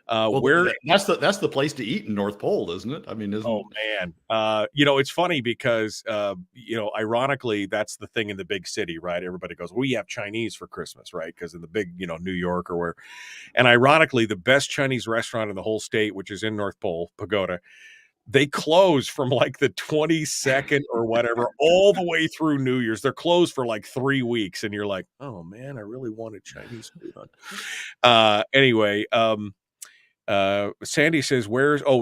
That's the place to eat in North Pole, isn't it? I mean, man, it's funny because ironically, that's the thing in the big city, right? Everybody goes, we have Chinese for Christmas, right? Because in the big, New York or where, and ironically, the best Chinese restaurant in the whole state, which is in North Pole, Pagoda, they close from like the 22nd or whatever all the way through New Year's. They're closed for like 3 weeks, and you're like, oh man, I really wanted Chinese food on. Anyway, Sandy says,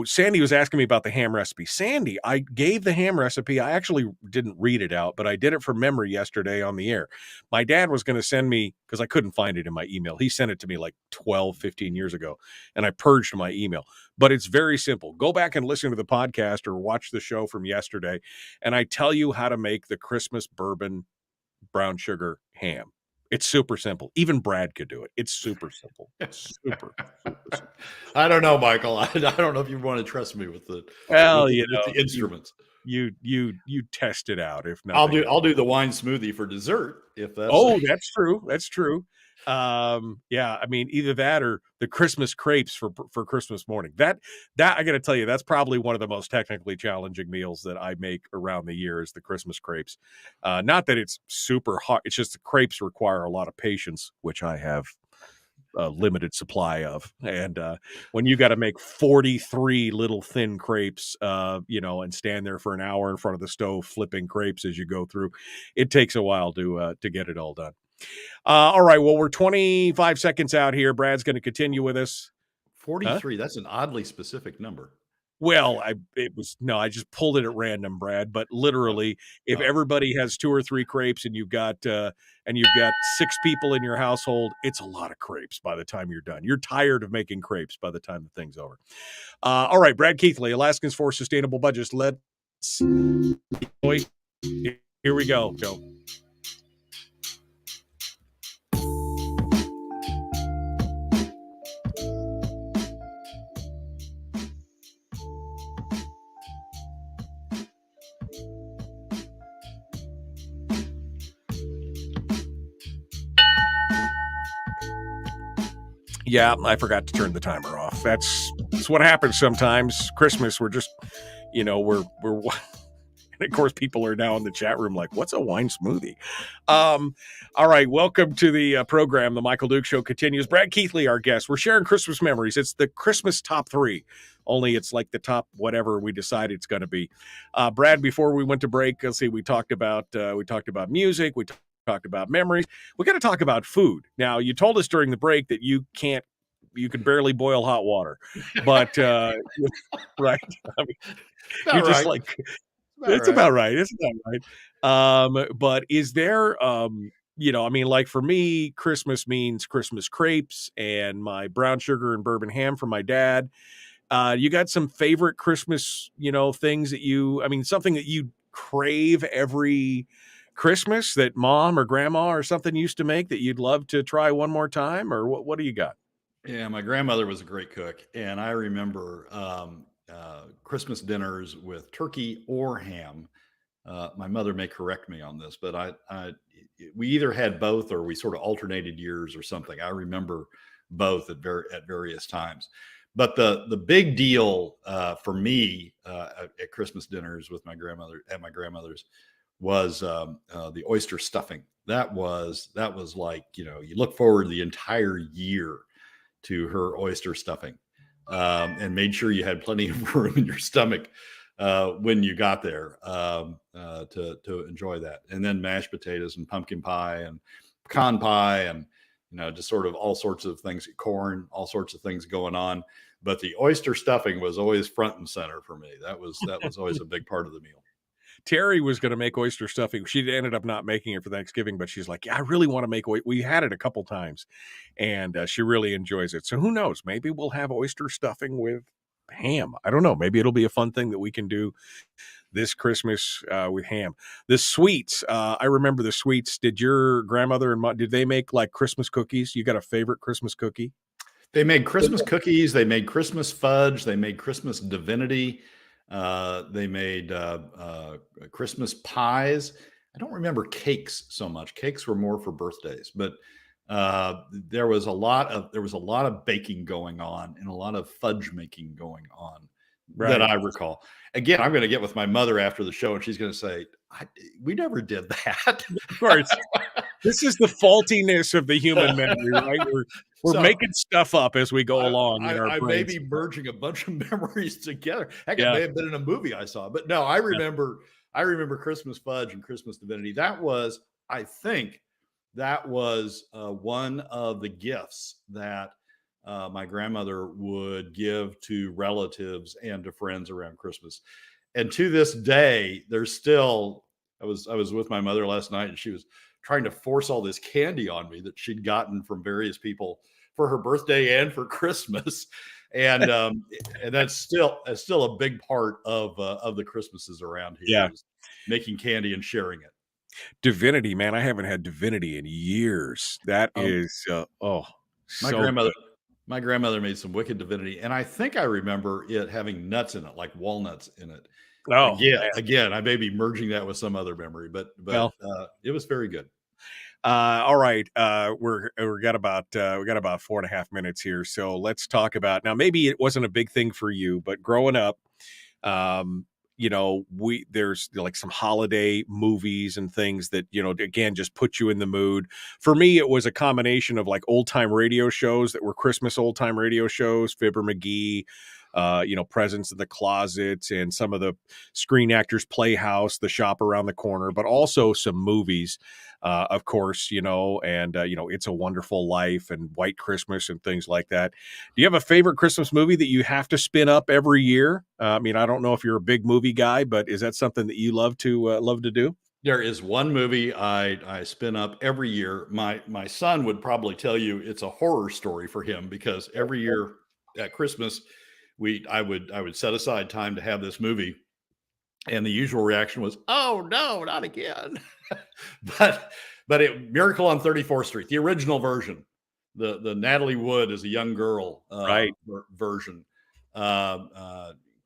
Sandy was asking me about the ham recipe. Sandy, I gave the ham recipe. I actually didn't read it out, but I did it from memory yesterday on the air. My dad was going to send me, because I couldn't find it in my email. He sent it to me like 12, 15 years ago, and I purged my email. But it's very simple. Go back and listen to the podcast or watch the show from yesterday, and I tell you how to make the Christmas bourbon brown sugar ham. It's super simple. Even Brad could do it. It's super simple. Super simple. I don't know, Michael. I don't know if you want to trust me with the instruments. You test it out. If not, I'll do the wine smoothie for dessert. If that's that's true. That's true. I mean, either that or the Christmas crepes for Christmas morning. That I got to tell you, that's probably one of the most technically challenging meals that I make around the year is the Christmas crepes. Not that it's super hard. It's just the crepes require a lot of patience, which I have a limited supply of. And when you got to make 43 little thin crepes, and stand there for an hour in front of the stove flipping crepes as you go through, it takes a while to get it all done. All right. Well, we're 25 seconds out here. Brad's going to continue with us. 43. Huh? That's an oddly specific number. Well, I just pulled it at random, Brad. But literally, if everybody has 2 or 3 crepes and you've got 6 people in your household, it's a lot of crepes by the time you're done. You're tired of making crepes by the time the thing's over. All right, Brad Keithley, Alaskans for Sustainable Budgets. Let's here we go. Go. Yeah, I forgot to turn the timer off. That's what happens sometimes. Christmas, we're just, we're and of course people are now in the chat room like, what's a wine smoothie? All right, welcome to the program. The Michael Duke Show continues. Brad Keithley, our guest. We're sharing Christmas memories. It's the Christmas top 3. Only it's like the top whatever we decide it's going to be. Brad, before we went to break, let's see, we talked about music. We talked about memories. We got to talk about food. Now, you told us during the break that you can barely boil hot water, but right. I mean, you're just right. It's about right. It's about right. But is there, like for me, Christmas means Christmas crepes and my brown sugar and bourbon ham from my dad. You got some favorite Christmas, things that something that you crave every Christmas that mom or grandma or something used to make that you'd love to try one more time, or what do you got? Yeah, my grandmother was a great cook, and I remember Christmas dinners with turkey or ham. My mother may correct me on this, but we either had both or we sort of alternated years or something. I remember both at various times. But the big deal for me at Christmas dinners with my grandmother's was the oyster stuffing. That was like, you look forward the entire year to her oyster stuffing, and made sure you had plenty of room in your stomach when you got there to enjoy that. And then mashed potatoes and pumpkin pie and pecan pie and just sort of all sorts of things, corn, all sorts of things going on. But the oyster stuffing was always front and center for me. That was always a big part of the meal. Terry was going to make oyster stuffing. She ended up not making it for Thanksgiving, but she's like, yeah, I really want to make we had it a couple times, and she really enjoys it. So who knows? Maybe we'll have oyster stuffing with ham. I don't know. Maybe it'll be a fun thing that we can do this Christmas with ham. The sweets. I remember the sweets. Did your grandmother and mom, did they make like Christmas cookies? You got a favorite Christmas cookie? They made Christmas cookies. They made Christmas fudge. They made Christmas divinity. They made Christmas pies. I don't remember cakes so much. Cakes were more for birthdays, but there was a lot of baking going on and a lot of fudge making going on that I recall. Again, I'm going to get with my mother after the show, and she's going to say, "We never did that." Of course, this is the faultiness of the human memory, right? We're making stuff up as we go along. I may be merging a bunch of memories together. Heck, it may have been in a movie I saw, but no, I remember Christmas fudge and Christmas divinity. I think that was one of the gifts that my grandmother would give to relatives and to friends around Christmas. And to this day, there's still, I was with my mother last night, and she was trying to force all this candy on me that she'd gotten from various people for her birthday and for Christmas. And and that's still a big part of the Christmases around here. Yeah. Making candy and sharing it. Divinity, man. I haven't had divinity in years. That is my grandmother made some wicked divinity, and I think I remember it having nuts in it, like walnuts in it. Oh, yeah. Again, I may be merging that with some other memory, but it was very good. All right. We got about 4.5 minutes here. So let's talk about, now, maybe it wasn't a big thing for you, but growing up, there's like some holiday movies and things that, again, just put you in the mood. For me, it was a combination of like old time radio shows that were Christmas old time radio shows, Fibber McGee, Presents in the Closet, and some of the Screen Actors Playhouse, The Shop Around the Corner, but also some movies. of course, and It's a Wonderful Life and White Christmas and things like that. Do you have a favorite Christmas movie that you have to spin up every year? I don't know if you're a big movie guy, but is that something that you love to do? There is one movie I spin up every year. My son would probably tell you it's a horror story for him, because every year at Christmas I would set aside time to have this movie, and the usual reaction was, "Oh no, not again!" but Miracle on 34th Street, the original version, the Natalie Wood as a young girl right version.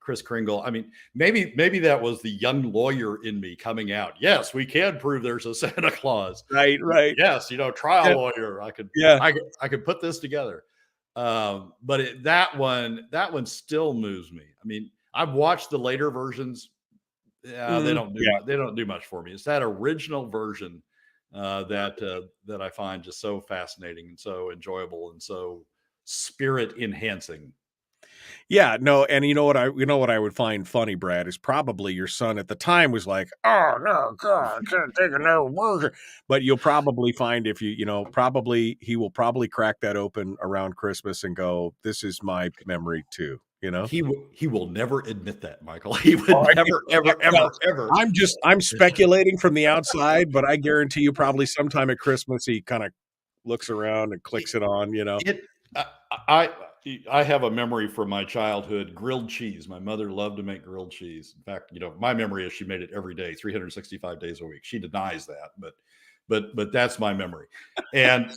Chris Kringle. Maybe that was the young lawyer in me coming out. Yes, we can prove there's a Santa Claus. Right. Yes, trial lawyer. I could put this together. But that one still moves me. I've watched the later versions. They don't do much for me. It's that original version that I find just so fascinating and so enjoyable and so spirit enhancing. Yeah, no, and you know what I would find funny, Brad, is probably your son at the time was like, "Oh no, God, I can't take another burger." But you'll probably find if he will probably crack that open around Christmas and go, "This is my memory too." He will never admit that, Michael. He would ever. I'm speculating from the outside, but I guarantee you, probably sometime at Christmas he kind of looks around and clicks it on. I have a memory from my childhood, grilled cheese. My mother loved to make grilled cheese. In fact, my memory is she made it every day, 365 days a week. She denies that, but that's my memory. And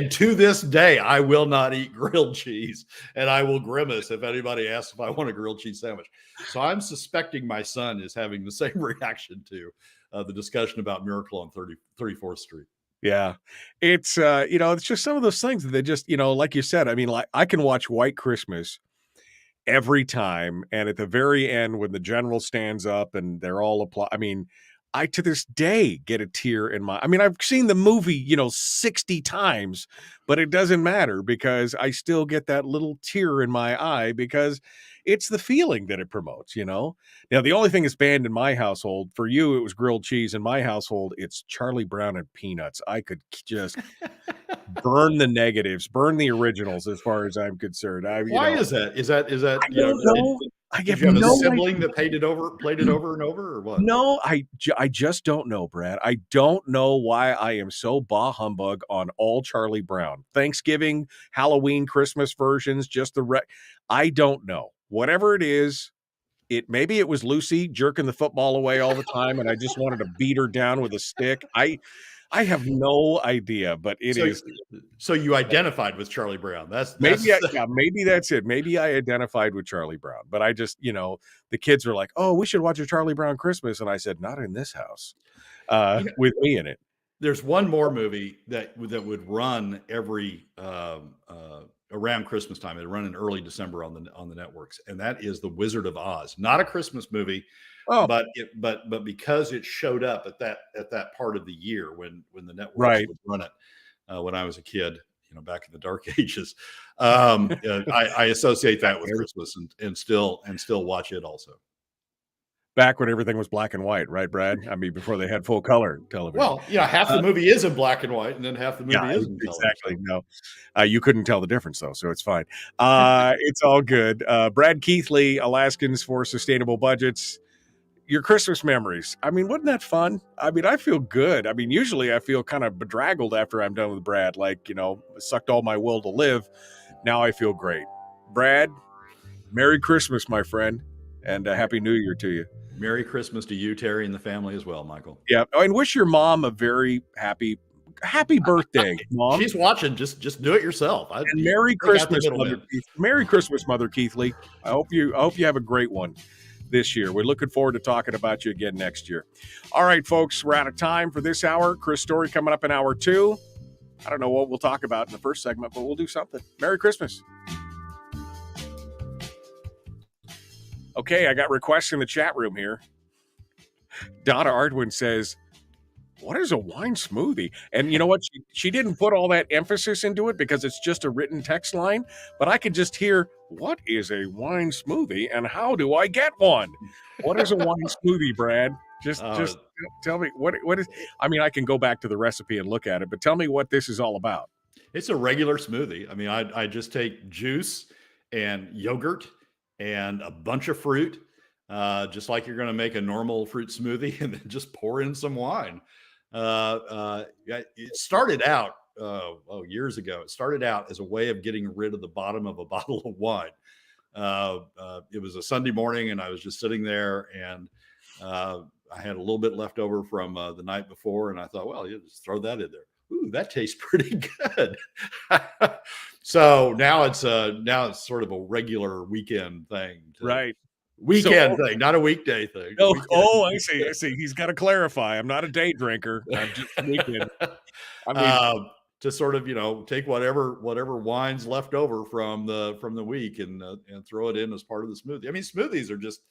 to this day, I will not eat grilled cheese, and I will grimace if anybody asks if I want a grilled cheese sandwich. So I'm suspecting my son is having the same reaction to the discussion about Miracle on 34th Street. Yeah, it's it's just some of those things that they just, like you said, like I can watch White Christmas every time, and at the very end when the general stands up and they're all applaud. I to this day get a tear in my. I've seen the movie 60 times, but it doesn't matter because I still get that little tear in my eye because it's the feeling that it promotes. Now, the only thing that's banned in my household, for you, it was grilled cheese. In my household, it's Charlie Brown and peanuts. I could just burn the negatives, burn the originals as far as I'm concerned. Why is that? Is that I don't know. I have a sibling that played it over and over, or what? No, I just don't know, Brad. I don't know why I am so bah humbug on all Charlie Brown. Thanksgiving, Halloween, Christmas versions, I don't know. Whatever it is, maybe it was Lucy jerking the football away all the time, and I just wanted to beat her down with a stick. I have no idea, but it is. So you identified with Charlie Brown. Maybe that's it. Maybe I identified with Charlie Brown, but I just, the kids were like, "Oh, we should watch a Charlie Brown Christmas," and I said, "Not in this house, with me in it." There's one more movie that would run every around Christmas time. It'd run in early December on the networks, and that is The Wizard of Oz. Not a Christmas movie. Oh, but because it showed up at that part of the year when the networks would run it when I was a kid, back in the dark ages, I associate that with Christmas and still watch it also. Back when everything was black and white, right, Brad? Before they had full color television. Well, half the movie is in black and white, and then half the movie isn't. Exactly. No, you couldn't tell the difference though, so it's fine. It's all good. Brad Keithley, Alaskans for Sustainable Budgets. Your Christmas memories. Wasn't that fun? I feel good. Usually I feel kind of bedraggled after I'm done with Brad, like, sucked all my will to live. Now I feel great. Brad, Merry Christmas, my friend, and Happy New Year to you. Merry Christmas to you, Terry, and the family as well, Michael. Yeah, and wish your mom a very happy birthday, Mom. She's watching. Just do it yourself. And Merry Christmas, Mother. Merry Christmas, Mother Keithley. I hope you have a great one this year. We're looking forward to talking about you again next year. All right, folks, we're out of time for this hour. Chris Story coming up in hour 2. I don't know what we'll talk about in the first segment, but we'll do something. Merry Christmas. Okay, I got requests in the chat room here. Donna Ardwin says, "What is a wine smoothie?" And you know what? She didn't put all that emphasis into it because it's just a written text line, but I could just hear, "What is a wine smoothie and how do I get one?" What is a wine smoothie, Brad? Just tell me what is. I mean, I can go back to the recipe and look at it, but tell me what this is all about. It's a regular smoothie. I mean, I just take juice and yogurt and a bunch of fruit, just like you're going to make a normal fruit smoothie, and then just pour in some wine. It started out years ago. It started out as a way of getting rid of the bottom of a bottle of wine. It was a Sunday morning, and I was just sitting there, and I had a little bit left over from the night before, and I thought, well, you just throw that in there. Ooh, that tastes pretty good. So now it's sort of a regular weekend thing, right? Weekend thing, not a weekday thing. I see. He's got to clarify. I'm not a day drinker. I'm just a weekend. I mean, to sort of take whatever wine's left over from the week and throw it in as part of the smoothie. I mean, smoothies are just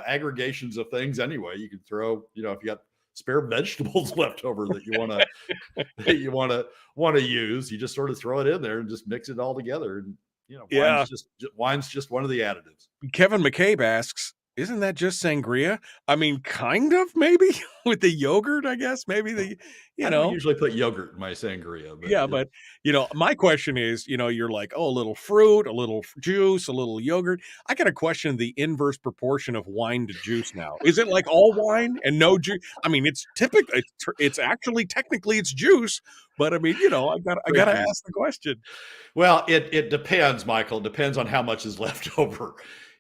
aggregations of things anyway. You can throw if you got spare vegetables left over that you want to use, you just sort of throw it in there and just mix it all together. And wine's just one of the additives. Kevin McCabe asks, isn't that just sangria? I mean, kind of, maybe with the yogurt, I guess. Maybe I don't usually put yogurt in my sangria. But my question is, you're like, a little fruit, a little juice, a little yogurt. I got to question the inverse proportion of wine to juice now. Is it like all wine and no juice? I mean, it's typically, it's actually technically it's juice, but I mean, I got to ask the question. Well, it depends, Michael. It depends on how much is left over.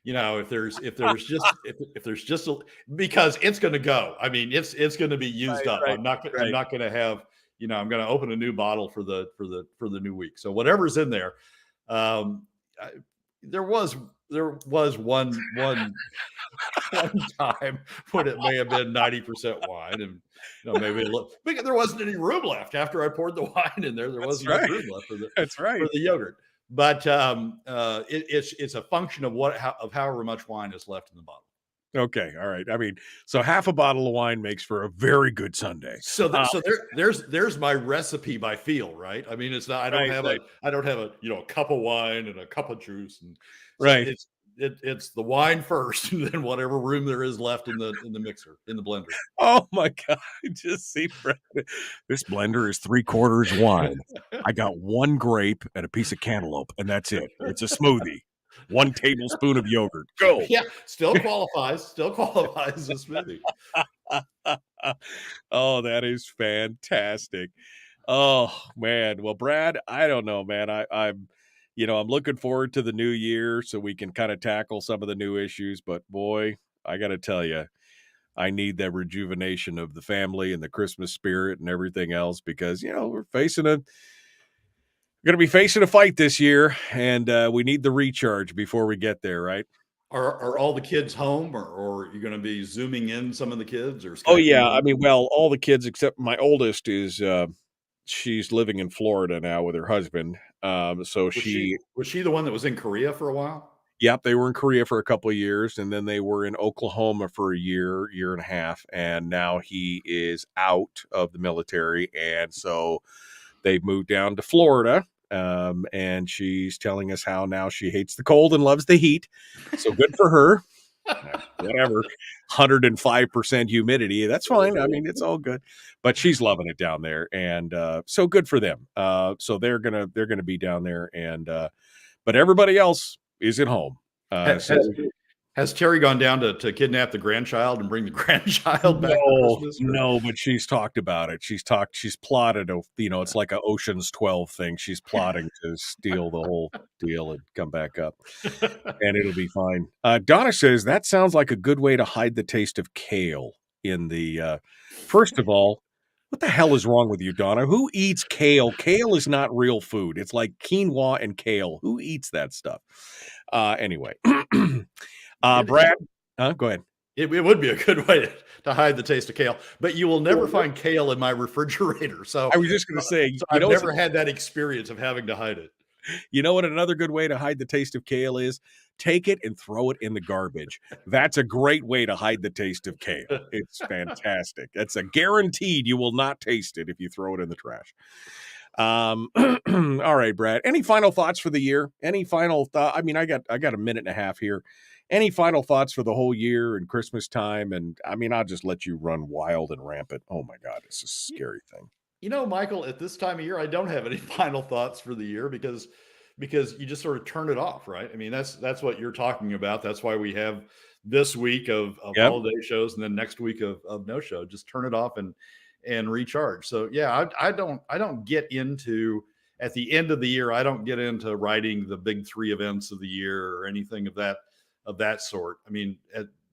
If there's just because it's going to go. I mean, it's going to be used up. I'm not going to have. I'm going to open a new bottle for the new week. So whatever's in there, there was one time when it may have been 90% wine, and maybe because there wasn't any room left after I poured the wine in there. There wasn't enough room left for the yogurt. But it's a function of however much wine is left in the bottle. Okay, all right. I mean, so half a bottle of wine makes for a very good Sunday. So there's my recipe by feel, right? I mean, it's not. I don't have a cup of wine and a cup of juice, and right. It's the wine first, and then whatever room there is left in the mixer, in the blender. Oh my God! Just see, this blender is 3/4 wine. I got one grape and a piece of cantaloupe, and that's it. It's a smoothie. 1 tablespoon of yogurt. Go. Yeah, still qualifies as a smoothie. Oh, that is fantastic. Oh man. Well, Brad, I don't know, man. I'm looking forward to the new year so we can kind of tackle some of the new issues. But boy, I got to tell you, I need that rejuvenation of the family and the Christmas spirit and everything else because, we're going to be facing a fight this year, and we need the recharge before we get there, right? Are all the kids home, or are you going to be zooming in some of the kids? Or oh yeah, I mean, well, all the kids except my oldest is she's living in Florida now with her husband. So was she the one that was in Korea for a while? Yep, they were in Korea for a couple of years, and then they were in Oklahoma for a year and a half, and now he is out of the military, and so they've moved down to Florida. And she's telling us how now she hates the cold and loves the heat. So good for her. Whatever. 105% humidity. That's fine. I mean, it's all good. But she's loving it down there. And so good for them. So they're gonna be down there, and but everybody else is at home. Has Terry gone down to kidnap the grandchild and bring the grandchild back for Christmas? No, but she's talked about it. She's plotted, it's like a Ocean's 12 thing. She's plotting to steal the whole deal and come back up, and it'll be fine. Donna says, that sounds like a good way to hide the taste of kale in the, first of all, what the hell is wrong with you, Donna? Who eats kale? Kale is not real food. It's like quinoa and kale. Who eats that stuff? Anyway. Brad, go ahead. It would be a good way to hide the taste of kale, but you will never find kale in my refrigerator. So I was just going to say, I've never had that experience of having to hide it. You know what another good way to hide the taste of kale is? Take it and throw it in the garbage. That's a great way to hide the taste of kale. It's fantastic. That's a guaranteed you will not taste it if you throw it in the trash. All right, Brad. Any final thoughts for the year? Any final thought? I mean, I got a minute and a half here. any final thoughts for the whole year and Christmas time? And I mean, I'll just let you run wild and rampant. Oh my God, it's a scary thing. Michael, at this time of year, I don't have any final thoughts for the year because you just sort of turn it off, right? I mean, that's what you're talking about. That's why we have this week of Yep. holiday shows and then next week of no show. Just turn it off and recharge. So yeah, I don't get into, at the end of the year, I don't get into writing the big 3 events of the year or anything of that sort. I mean,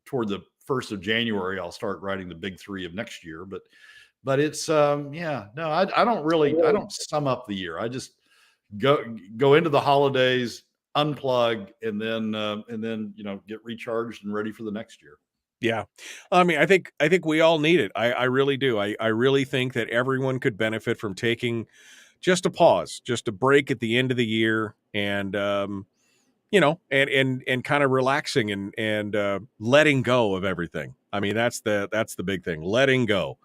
toward the 1st of January, I'll start writing the big 3 of next year. But it's I don't sum up the year. I just go into the holidays, unplug, and then get recharged and ready for the next year. Yeah. I mean, I think we all need it. I really do. I really think that everyone could benefit from taking just a pause, just a break at the end of the year, and and kind of relaxing and letting go of everything. I mean, that's the big thing, letting go.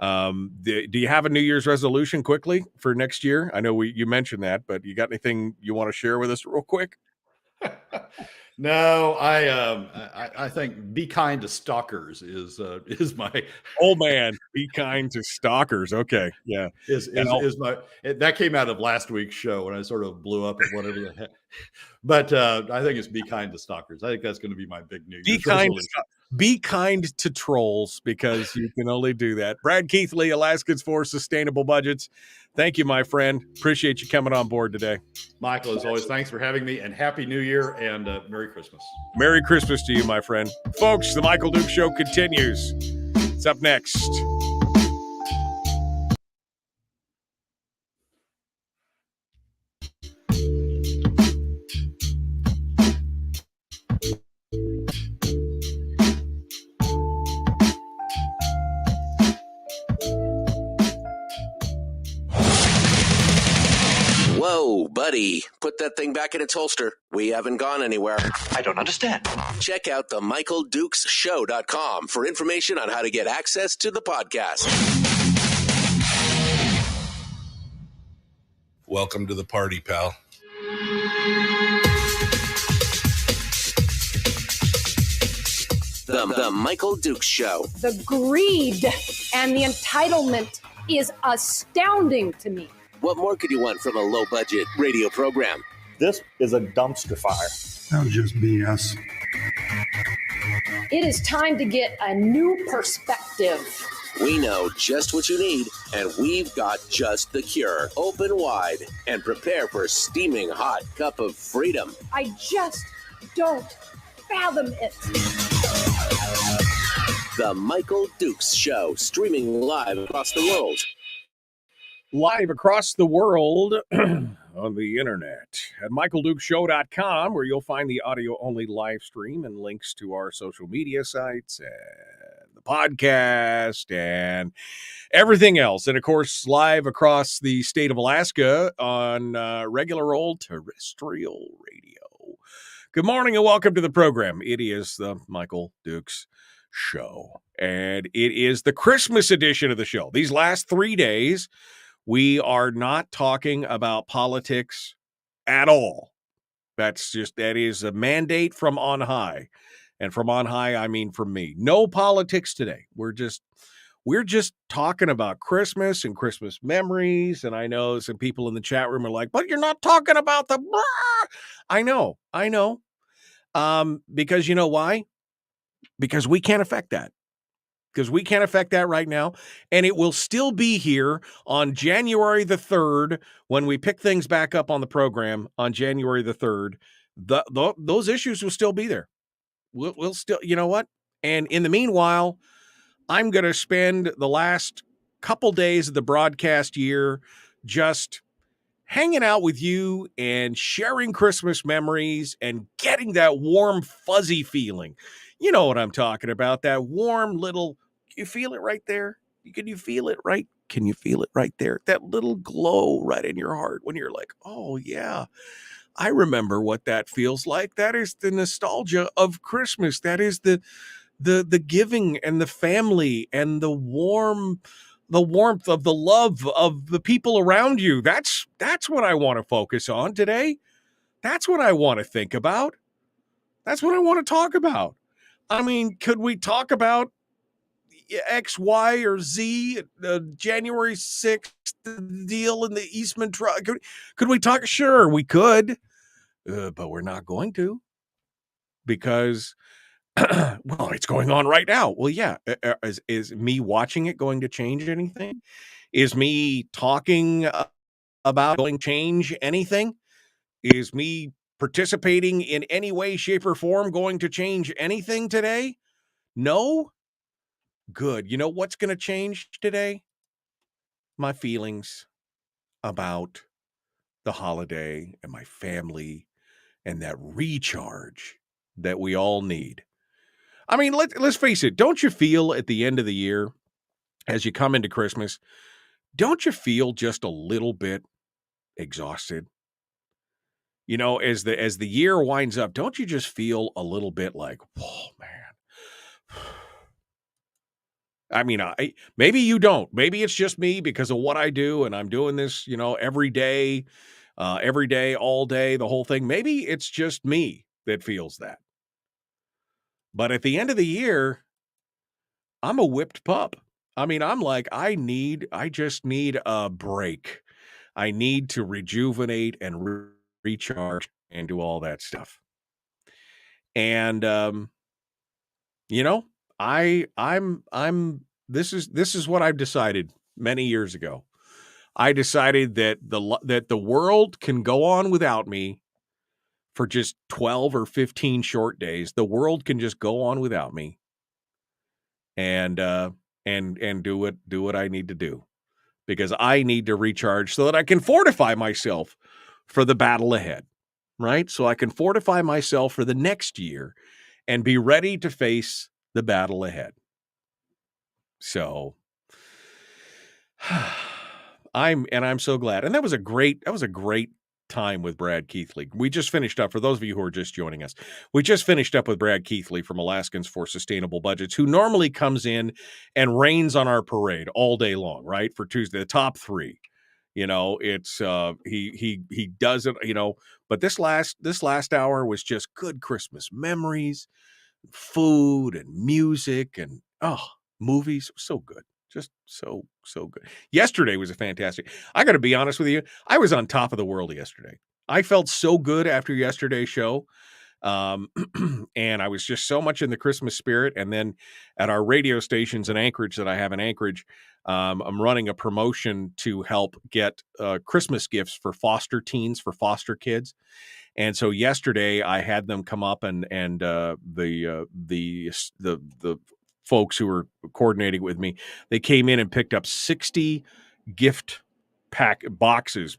Do you have a New Year's resolution quickly for next year? I know you mentioned that, but you got anything you want to share with us real quick? No, I think be kind to stalkers is my old man. Be kind to stalkers. Okay, yeah, is my that came out of last week's show when I sort of blew up at whatever the heck. But I think it's be kind to stalkers. I think that's going to be my big New Year's resolution. Be kind to trolls, because you can only do that. Brad Keithley, Alaskans for Sustainable Budgets. Thank you, my friend. Appreciate you coming on board today. Michael, as always, thanks for having me, and Happy New Year and Merry Christmas. Merry Christmas to you, my friend. Folks, the Michael Duke Show continues. It's up next. Whoa, buddy. Put that thing back in its holster. We haven't gone anywhere. I don't understand. Check out the MichaelDukesShow.com for information on how to get access to the podcast. Welcome to the party, pal. The Michael Dukes Show. The greed and the entitlement is astounding to me. What more could you want from a low-budget radio program? This is a dumpster fire. That was just BS. It is time to get a new perspective. We know just what you need, and we've got just the cure. Open wide and prepare for a steaming hot cup of freedom. I just don't fathom it. The Michael Dukes Show, streaming live across the world. Live across the world on the internet at MichaelDukesShow.com, where you'll find the audio-only live stream and links to our social media sites and the podcast and everything else. And, of course, live across the state of Alaska on regular old terrestrial radio. Good morning and welcome to the program. It is the Michael Dukes Show, and it is the Christmas edition of the show. These last 3 days, we are not talking about politics at all. That is a mandate from on high. And from on high, I mean from me. No politics today. We're just talking about Christmas and Christmas memories. And I know some people in the chat room are like, but you're not talking about the blah. I know. Because you know why? Because we can't affect that. Because we can't affect that right now. And it will still be here on January the 3rd when we pick things back up on the program on January the 3rd. Those issues will still be there. We'll still, you know what? And in the meanwhile, I'm going to spend the last couple days of the broadcast year just hanging out with you and sharing Christmas memories and getting that warm, fuzzy feeling. You know what I'm talking about, that warm little, you feel it right there? Can you feel it right? Can you feel it right there? That little glow right in your heart when you're like, oh yeah, I remember what that feels like. That is the nostalgia of Christmas. That is the giving and the family and the warmth of the love of the people around you. That's what I want to focus on today. That's what I want to think about. That's what I want to talk about. I mean, could we talk about X, Y, or Z, January 6th deal in the Eastman trial? Could we talk? Sure, we could, but we're not going to, because, well, it's going on right now. Well, yeah. Is me watching it going to change anything? Is me talking about going to change anything? Is me participating in any way, shape, or form going to change anything today? No? Good. You know what's going to change today? My feelings about the holiday and my family and that recharge that we all need. I mean, let's face it. Don't you feel at the end of the year, as you come into Christmas, don't you feel just a little bit exhausted? You know, as the year winds up, don't you just feel a little bit like, oh man. I mean, maybe you don't. Maybe it's just me because of what I do, and I'm doing this, every day, all day, the whole thing. Maybe it's just me that feels that. But at the end of the year, I'm a whipped pup. I mean, I'm like, I just need a break. I need to rejuvenate and recharge and do all that stuff. And, this is what I've decided many years ago. I decided that the world can go on without me for just 12 or 15 short days. The world can just go on without me and do what I need to do, because I need to recharge so that I can fortify myself for the battle ahead, right? So I can fortify myself for the next year and be ready to face the battle ahead. So I'm so glad. And that was a great time with Brad Keithley. We just finished up, for those of you who are just joining us, we just finished up with Brad Keithley from Alaskans for Sustainable Budgets, who normally comes in and rains on our parade all day long, right? For Tuesday, the top three. It's he does it, but this last hour was just good Christmas memories, food and music and movies. So good. Just so good. Yesterday was a fantastic. I got to be honest with you. I was on top of the world yesterday. I felt so good after yesterday's show. And I was just so much in the Christmas spirit. And then at our radio stations in Anchorage that I have in Anchorage, I'm running a promotion to help get Christmas gifts for foster teens, for foster kids. And so yesterday I had them come up and the folks who were coordinating with me, they came in and picked up 60 gift boxes,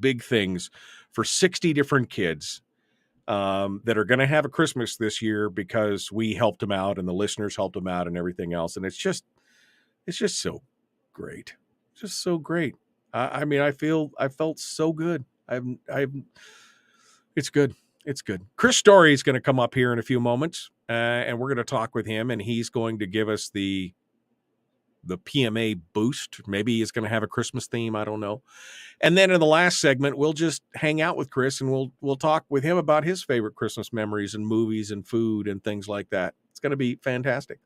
big things for 60 different kids that are going to have a Christmas this year because we helped them out and the listeners helped them out and everything else. And it's just so great. Just so great. I mean, I felt so good. It's good. It's good. Chris Story is going to come up here in a few moments, and we're going to talk with him, and he's going to give us the PMA boost. Maybe he's going to have a Christmas theme. I don't know. And then in the last segment, we'll just hang out with Chris, and we'll talk with him about his favorite Christmas memories and movies and food and things like that. It's going to be fantastic.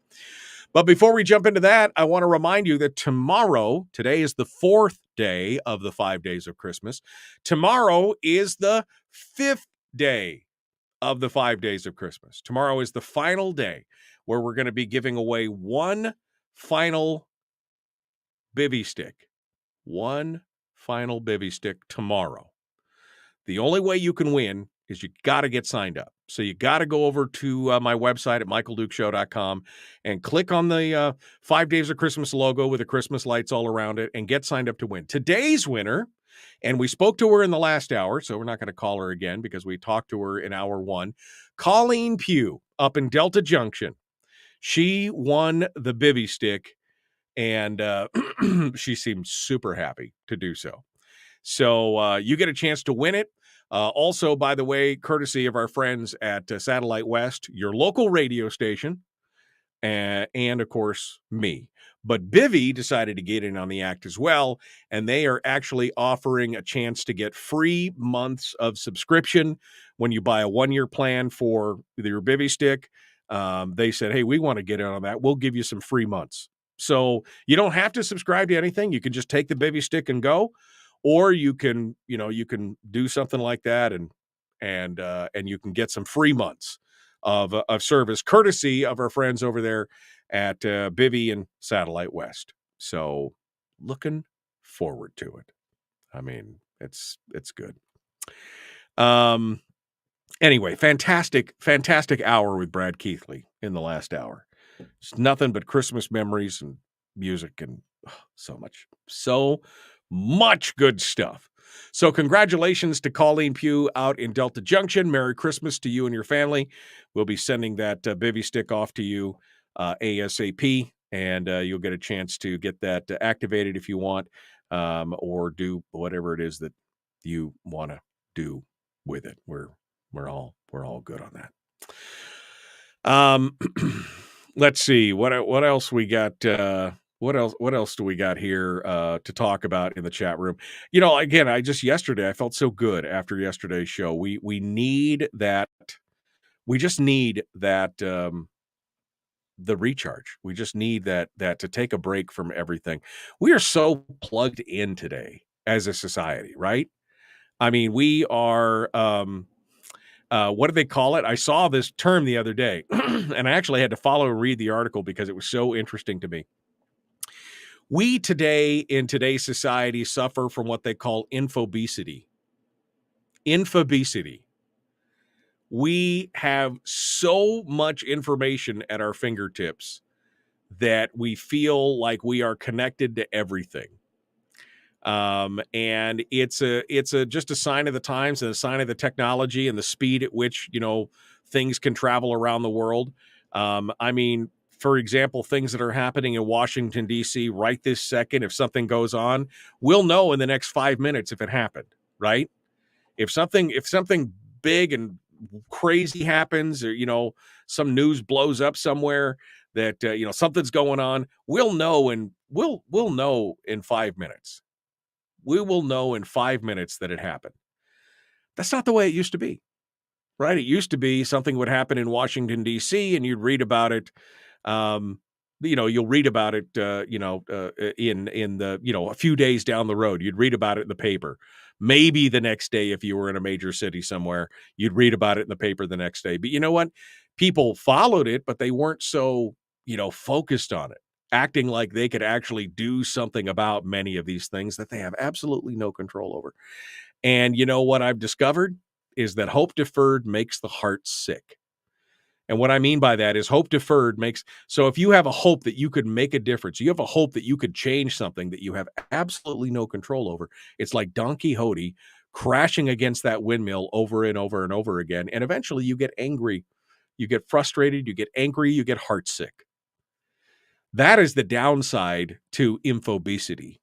But before we jump into that, I want to remind you that today is the 4th day of the 5 days of Christmas. Tomorrow is the 5th day of the 5 days of Christmas. Tomorrow is the final day where we're going to be giving away one final bivvy stick. One final bivvy stick tomorrow. The only way you can win is you got to get signed up. So you got to go over to my website at michaeldukeshow.com and click on the 5 days of Christmas logo with the Christmas lights all around it and get signed up to win. Today's winner, and we spoke to her in the last hour, so we're not going to call her again because we talked to her in hour 1. Colleen Pugh up in Delta Junction. She won the bivvy stick, and she seemed super happy to do so. So you get a chance to win it. Also, by the way, courtesy of our friends at Satellite West, your local radio station, and of course, me. But Bivy decided to get in on the act as well, and they are actually offering a chance to get free months of subscription when you buy a 1-year plan for your Bivy stick. They said, hey, we want to get in on that. We'll give you some free months. So you don't have to subscribe to anything. You can just take the Bivy stick and go, or you can do something like that, and you can get some free months of service, courtesy of our friends over there at Bivy and Satellite West. So looking forward to it. I mean, it's good. Anyway, fantastic hour with Brad Keithley in the last hour. It's nothing but Christmas memories and music and so much good stuff. So congratulations to Colleen Pugh out in Delta Junction. Merry Christmas to you and your family. We'll be sending that Bivy stick off to you ASAP, and you'll get a chance to get that activated if you want, or do whatever it is that you want to do with it. We're all good on that. Let's see what else we got. What else do we got here to talk about in the chat room? Again, yesterday I felt so good after yesterday's show. We need that. We just need that. The recharge. We just need that to take a break from everything. We are so plugged in today as a society, right? I mean, we are. What do they call it? I saw this term the other day, and I actually had to follow and read the article because it was so interesting to me. We today, in today's society, suffer from what they call infobesity. Infobesity. We have so much information at our fingertips that we feel like we are connected to everything. And it's just a sign of the times and a sign of the technology and the speed at which, things can travel around the world. I mean, for example, things that are happening in Washington, D.C. right this second, if something goes on, we'll know in the next 5 minutes if it happened, right? If something big and crazy happens, or, some news blows up somewhere that, something's going on, we'll know we'll know in 5 minutes. We will know in 5 minutes that it happened. That's not the way it used to be, right? It used to be something would happen in Washington, D.C., and you'd read about it. You'll read about it, in the, a few days down the road. You'd read about it in the paper. Maybe the next day, if you were in a major city somewhere, you'd read about it in the paper the next day. But you know what? People followed it, but they weren't so, focused on it, acting like they could actually do something about many of these things that they have absolutely no control over. And you know what I've discovered is that hope deferred makes the heart sick. And what I mean by that is hope deferred makes, so if you have a hope that you could make a difference, you have a hope that you could change something that you have absolutely no control over, it's like Don Quixote crashing against that windmill over and over and over again. And eventually you get angry, you get frustrated, you get angry, you get heartsick. That is the downside to infobesity.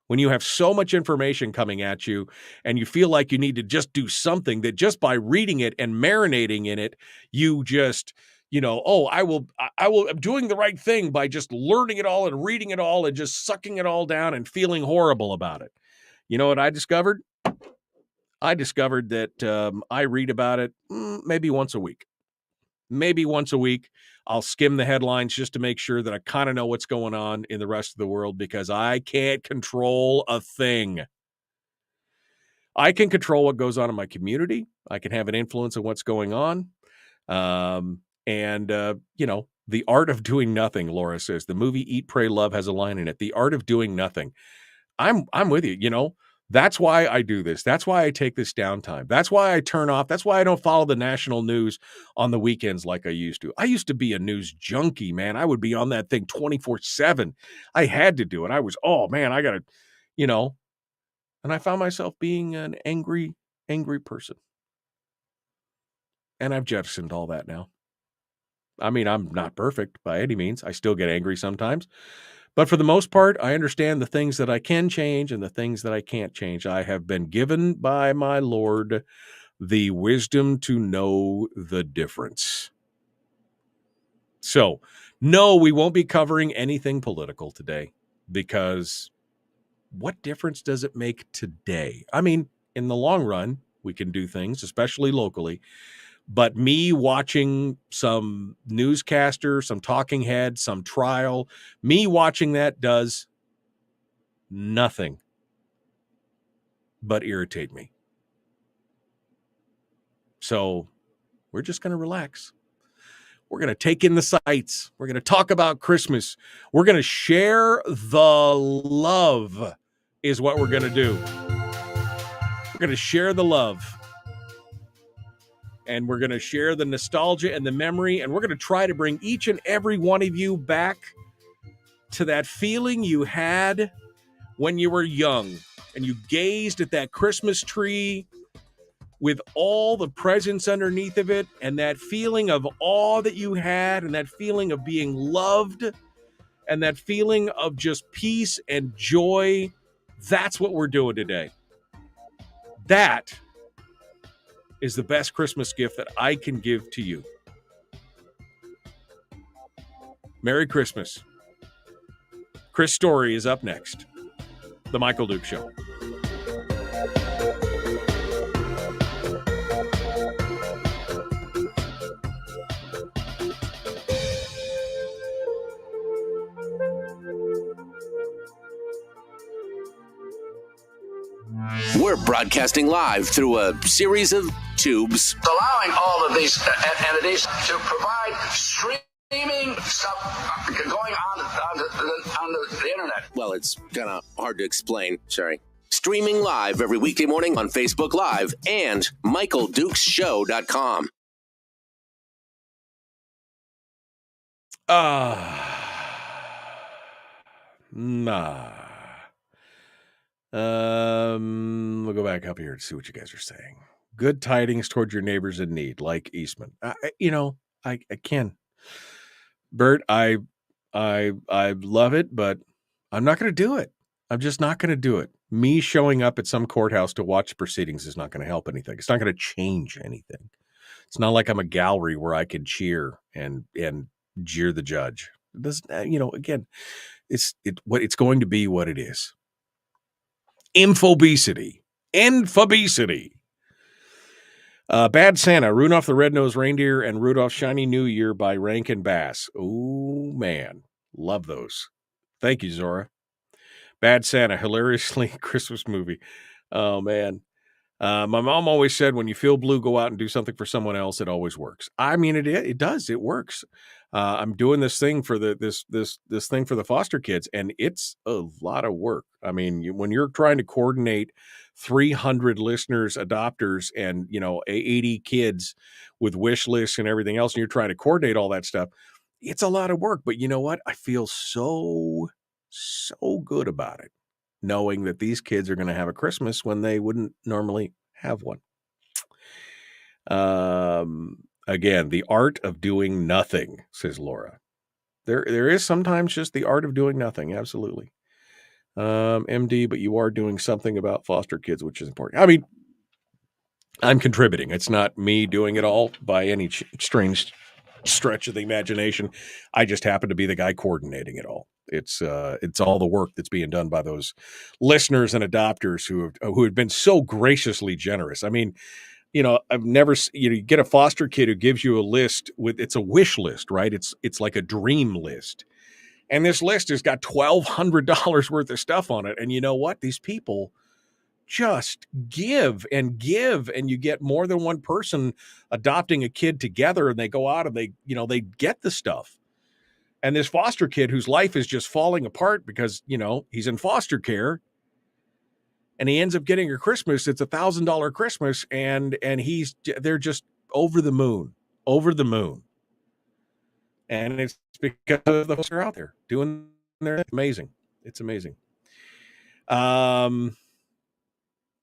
When you have so much information coming at you and you feel like you need to just do something that just by reading it and marinating in it, you just, I'm doing the right thing by just learning it all and reading it all and just sucking it all down and feeling horrible about it. You know what I discovered? I discovered that I read about it maybe once a week. Maybe once a week. I'll skim the headlines just to make sure that I kind of know what's going on in the rest of the world, because I can't control a thing. I can control what goes on in my community. I can have an influence on what's going on. The art of doing nothing, Laura says. The movie Eat, Pray, Love has a line in it. The art of doing nothing. I'm with you, That's why I do this. That's why I take this downtime. That's why I turn off. That's why I don't follow the national news on the weekends like I used to. I used to be a news junkie, man. I would be on that thing 24/7. I had to do it. I was, I got to, and I found myself being an angry person. And I've jettisoned all that now. I mean, I'm not perfect by any means. I still get angry sometimes. But for the most part, I understand the things that I can change and the things that I can't change. I have been given by my Lord the wisdom to know the difference. So No, we won't be covering anything political today because what difference does it make today? I mean, in the long run, we can do things, especially locally. But me watching some newscaster, some talking head, some trial, me watching that does nothing but irritate me. So we're just going to relax. We're going to take in the sights. We're going to talk about Christmas. We're going to share the love is what we're going to do. We're going to share the love. And we're going to share the nostalgia and the memory. And we're going to try to bring each and every one of you back to that feeling you had when you were young and you gazed at that Christmas tree with all the presents underneath of it and that feeling of awe that you had and that feeling of being loved and that feeling of just peace and joy. That's what we're doing today. That is the best Christmas gift that I can give to you. Merry Christmas. Chris Story is up next. The Michael Duke Show. We're broadcasting live through a series of tubes. Allowing all of these entities to provide streaming stuff going on the internet. Well, it's kind of hard to explain. Sorry. Streaming live every weekday morning on Facebook Live and MichaelDukesShow.com. Nah. We'll go back up here to see what you guys are saying. Good tidings toward your neighbors in need, like Eastman. I can. Bert, I love it, but I'm not going to do it. I'm just not going to do it. Me showing up at some courthouse to watch proceedings is not going to help anything. It's not going to change anything. It's not like I'm a gallery where I can cheer and jeer the judge. It doesn't, again, it's going to be what it is. Infobesity. Bad Santa, Rudolph the Red-Nosed Reindeer, and Rudolph Shiny New Year by Rankin Bass. Oh, man. Love those. Thank you, Zora. Bad Santa, hilariously Christmas movie. Oh, man. My mom always said, when you feel blue, go out and do something for someone else. It always works. I mean, it does. It works. I'm doing this thing for this thing for the foster kids, and it's a lot of work. I mean, when you're trying to coordinate 300 listeners, adopters, and 80 kids with wish lists and everything else, and you're trying to coordinate all that stuff, it's a lot of work. But you know what? I feel so good about it, knowing that these kids are going to have a Christmas when they wouldn't normally have one. Again, the art of doing nothing, says Laura. There is sometimes just the art of doing nothing. Absolutely. MD, but you are doing something about foster kids, which is important. I mean, I'm contributing. It's not me doing it all by any strange stretch of the imagination. I just happen to be the guy coordinating it all. It's all the work that's being done by those listeners and adopters who have been so graciously generous. I mean, I've never, you get a foster kid who gives you a list it's a wish list, right? It's like a dream list. And this list has got $1,200 worth of stuff on it. And you know what? These people just give, and you get more than one person adopting a kid together, and they go out and they get the stuff. And this foster kid whose life is just falling apart because, he's in foster care, and he ends up getting a Christmas. It's $1,000 Christmas, and they're just over the moon. And it's because of the folks who are out there doing their amazing. It's amazing.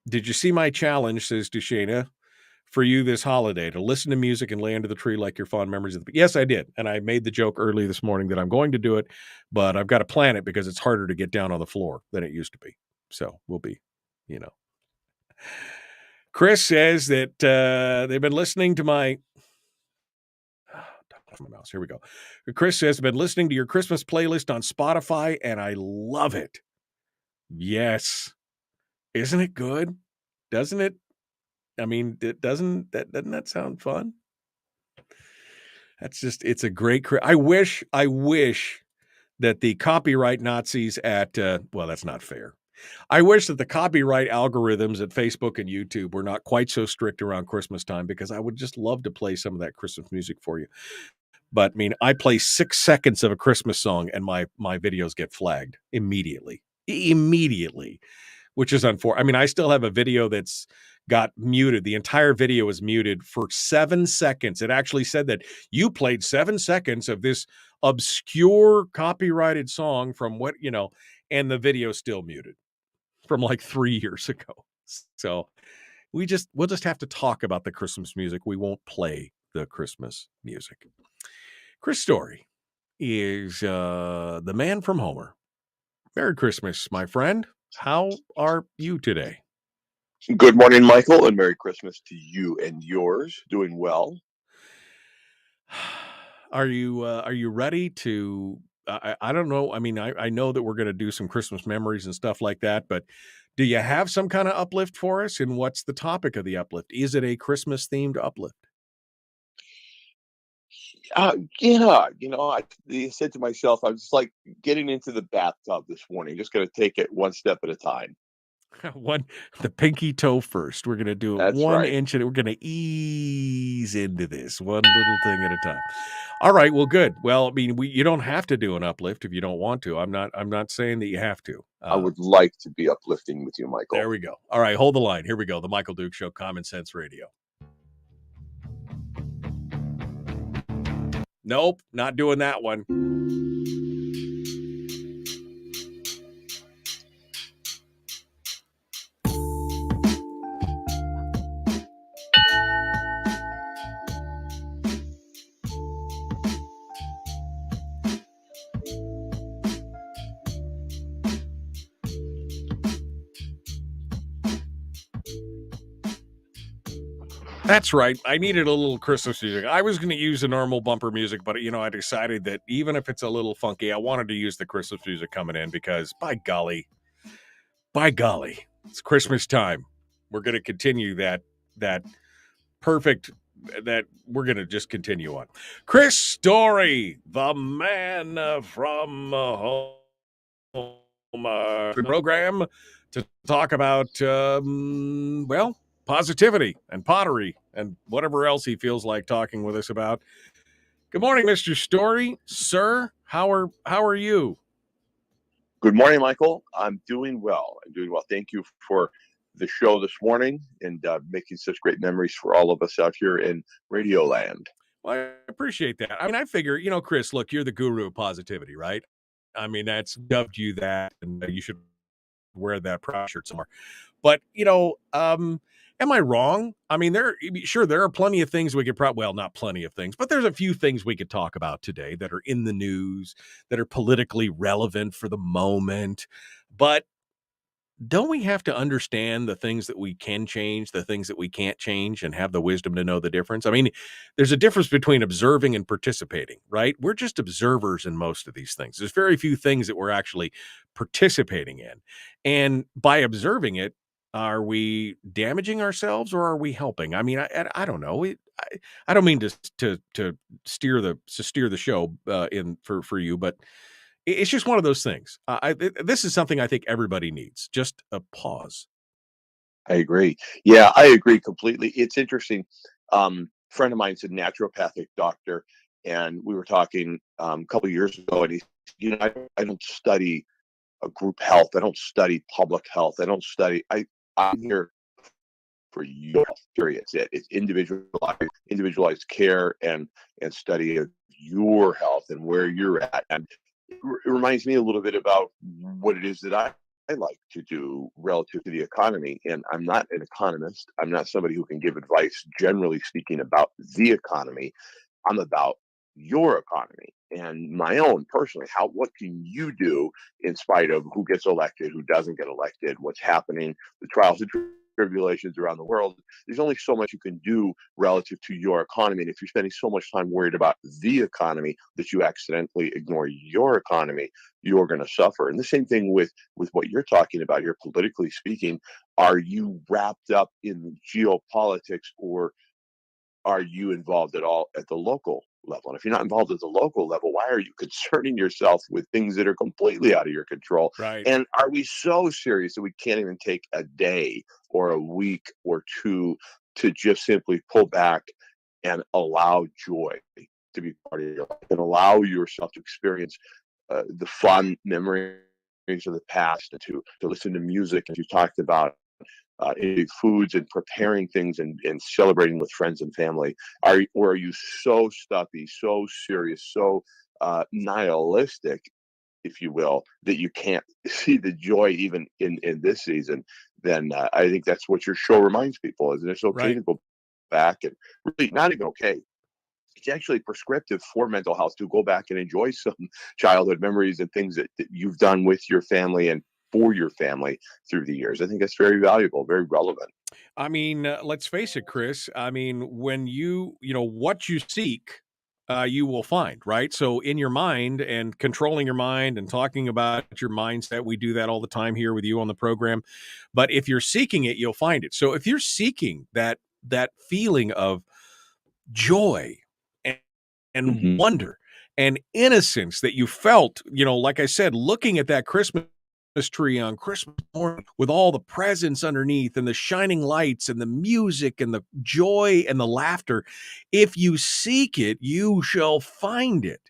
Did you see my challenge, says Dushana, for you this holiday to listen to music and lay under the tree like your fond memories of the... Yes, I did. And I made the joke early this morning that I'm going to do it, but I've got to plan it because it's harder to get down on the floor than it used to be. So we'll be, Chris says that they've been listening to my... my mouse. Here we go. Chris says, I've been listening to your Christmas playlist on Spotify, and I love it. Yes. Isn't it good? Doesn't it? I mean, doesn't that sound fun? It's a great, I wish that the copyright Nazis at, well, that's not fair. I wish that the copyright algorithms at Facebook and YouTube were not quite so strict around Christmas time, because I would just love to play some of that Christmas music for you. But I mean, I play 6 seconds of a Christmas song and my videos get flagged immediately, which is unfortunate. I mean, I still have a video that's got muted. The entire video is muted for 7 seconds. It actually said that you played 7 seconds of this obscure copyrighted song from what, and the video still muted from like 3 years ago. So we'll just have to talk about the Christmas music. We won't play the Christmas music. Chris Story is the man from Homer. Merry Christmas, my friend. How are you today? Good morning, Michael, and Merry Christmas to you and yours. Doing well. Are you ready to? I don't know. I mean, I know that we're going to do some Christmas memories and stuff like that, but do you have some kind of uplift for us? And what's the topic of the uplift? Is it a Christmas themed uplift? Yeah, I said to myself, I was like getting into the bathtub this morning, just going to take it one step at a time. The pinky toe first. We're going to do it. That's 1 inch, and we're going to ease into this one little thing at a time. All right. Well, good. Well, I mean, you don't have to do an uplift if you don't want to. I'm not saying that you have to. I would like to be uplifting with you, Michael. There we go. All right. Hold the line. Here we go. The Michael Duke Show, Common Sense Radio. Nope, not doing that one. That's right. I needed a little Christmas music. I was going to use the normal bumper music, but, I decided that even if it's a little funky, I wanted to use the Christmas music coming in because, by golly, it's Christmas time. We're going to continue that perfect, that we're going to just continue on. Chris Story, the man from home program to talk about, positivity and pottery and whatever else he feels like talking with us about. Good morning, Mr. Story. Sir, how are you? Good morning, Michael. I'm doing well. Thank you for the show this morning and making such great memories for all of us out here in Radio Land. Well, I appreciate that. I mean, I figure, Chris, look, you're the guru of positivity, right? I mean, that's dubbed you that, and you should wear that proud shirt somewhere. But, am I wrong? I mean, there are plenty of things we could not plenty of things, but there's a few things we could talk about today that are in the news, that are politically relevant for the moment. But don't we have to understand the things that we can change, the things that we can't change, and have the wisdom to know the difference? I mean, there's a difference between observing and participating, right? We're just observers in most of these things. There's very few things that we're actually participating in. And by observing it, are we damaging ourselves or are we helping? I mean, I don't know. I don't mean to steer the show in for you, but it's just one of those things. This is something I think everybody needs. Just a pause. I agree. Yeah, I agree completely. It's interesting. Friend of mine's a naturopathic doctor, and we were talking a couple of years ago, and he, I don't study group health. I don't study public health. I'm here for your health, period. It's individualized care and study of your health and where you're at. And it reminds me a little bit about what it is that I like to do relative to the economy. And I'm not an economist. I'm not somebody who can give advice, generally speaking, about the economy. I'm about your economy and my own personally. What can you do in spite of who gets elected, who doesn't get elected, what's happening, the trials and tribulations around the world. There's only so much you can do relative to your economy. And if you're spending so much time worried about the economy that you accidentally ignore your economy, you're going to suffer. And the same thing with what you're talking about here, politically speaking. Are you wrapped up in geopolitics, or are you involved at all at the local level? And if you're not involved at the local level, why are you concerning yourself with things that are completely out of your control? Right. And are we so serious that we can't even take a day or a week or two to just simply pull back and allow joy to be part of your life, and allow yourself to experience the fun memories of the past, and to listen to music, as you talked about, eating foods and preparing things, and celebrating with friends and family? Or are you so stuffy, so serious, so nihilistic, if you will, that you can't see the joy even in this season? Then I think that's what your show reminds people, is that it's okay to go back, and really not even okay. It's actually prescriptive for mental health to go back and enjoy some childhood memories and things that you've done with your family and for your family through the years. I think that's very valuable, very relevant. I mean, let's face it, Chris. I mean, when what you seek, you will find, right? So in your mind, and controlling your mind and talking about your mindset, we do that all the time here with you on the program. But if you're seeking it, you'll find it. So if you're seeking that feeling of joy and wonder and innocence that you felt, like I said, looking at that Christmas tree on Christmas morning with all the presents underneath and the shining lights and the music and the joy and the laughter. If you seek it, you shall find it.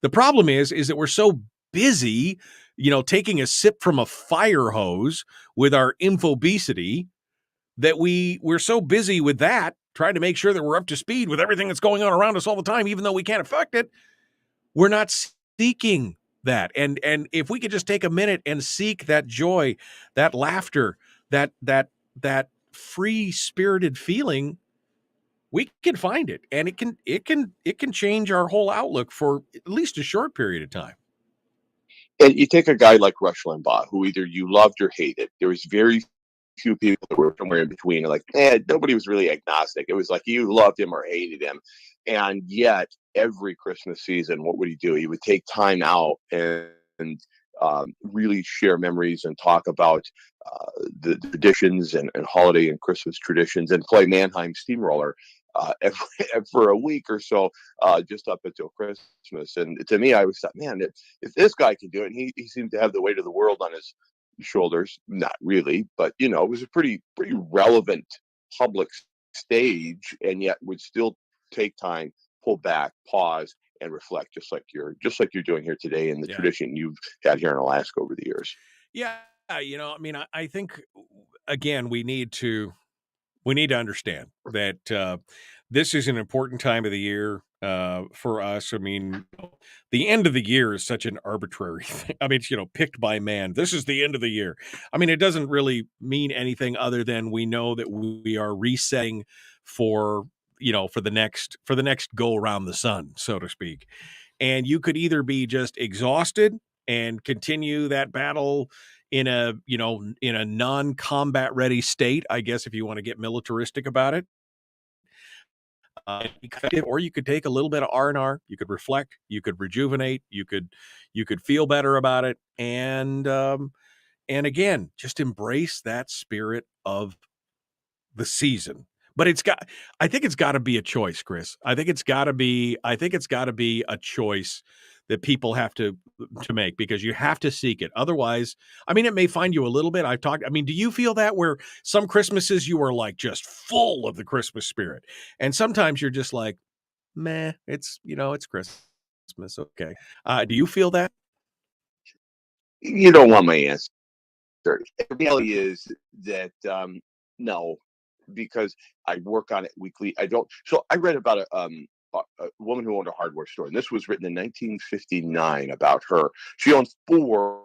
The problem is that we're so busy, taking a sip from a fire hose with our infobesity, that we're so busy with that, trying to make sure that we're up to speed with everything that's going on around us all the time, even though we can't affect it. We're not seeking that. And if we could just take a minute and seek that joy, that laughter, that free-spirited feeling, we can find it. And it can change our whole outlook for at least a short period of time. And you take a guy like Rush Limbaugh, who either you loved or hated. There was very few people that were somewhere in between. Like, nobody was really agnostic. It was like you loved him or hated him. And yet, every Christmas season, what would he do? He would take time out and really share memories and talk about the traditions and holiday and Christmas traditions, and play Mannheim Steamroller for a week or so, just up until Christmas. And to me, I always thought, man, if this guy can do it, and he seemed to have the weight of the world on his shoulders. Not really, but it was a pretty relevant public stage, and yet would still take time, pull back, pause, and reflect, just like you're doing here today, in the tradition you've had here in Alaska over the years. Yeah, I mean, I think, again, we need to understand that this is an important time of the year for us. I mean, the end of the year is such an arbitrary thing. I mean, it's, picked by man. This is the end of the year. I mean, it doesn't really mean anything other than we know that we are resetting for the next go around the sun, so to speak. And you could either be just exhausted and continue that battle in a non-combat ready state, I guess, if you want to get militaristic about it. Or you could take a little bit of R&R. You could reflect. You could rejuvenate. You could feel better about it. And again, just embrace that spirit of the season. But I think it's got to be a choice, Chris. I think it's got to be a choice that people have to make, because you have to seek it. Otherwise, I mean, it may find you a little bit. I mean, do you feel that, where some Christmases you are like just full of the Christmas spirit, and sometimes you're just like, meh, it's Christmas. Okay. Do you feel that? You don't want my answer. The reality is that no, because I work on it weekly. I don't. So I read about a woman who owned a hardware store, and this was written in 1959 about her. She owned 4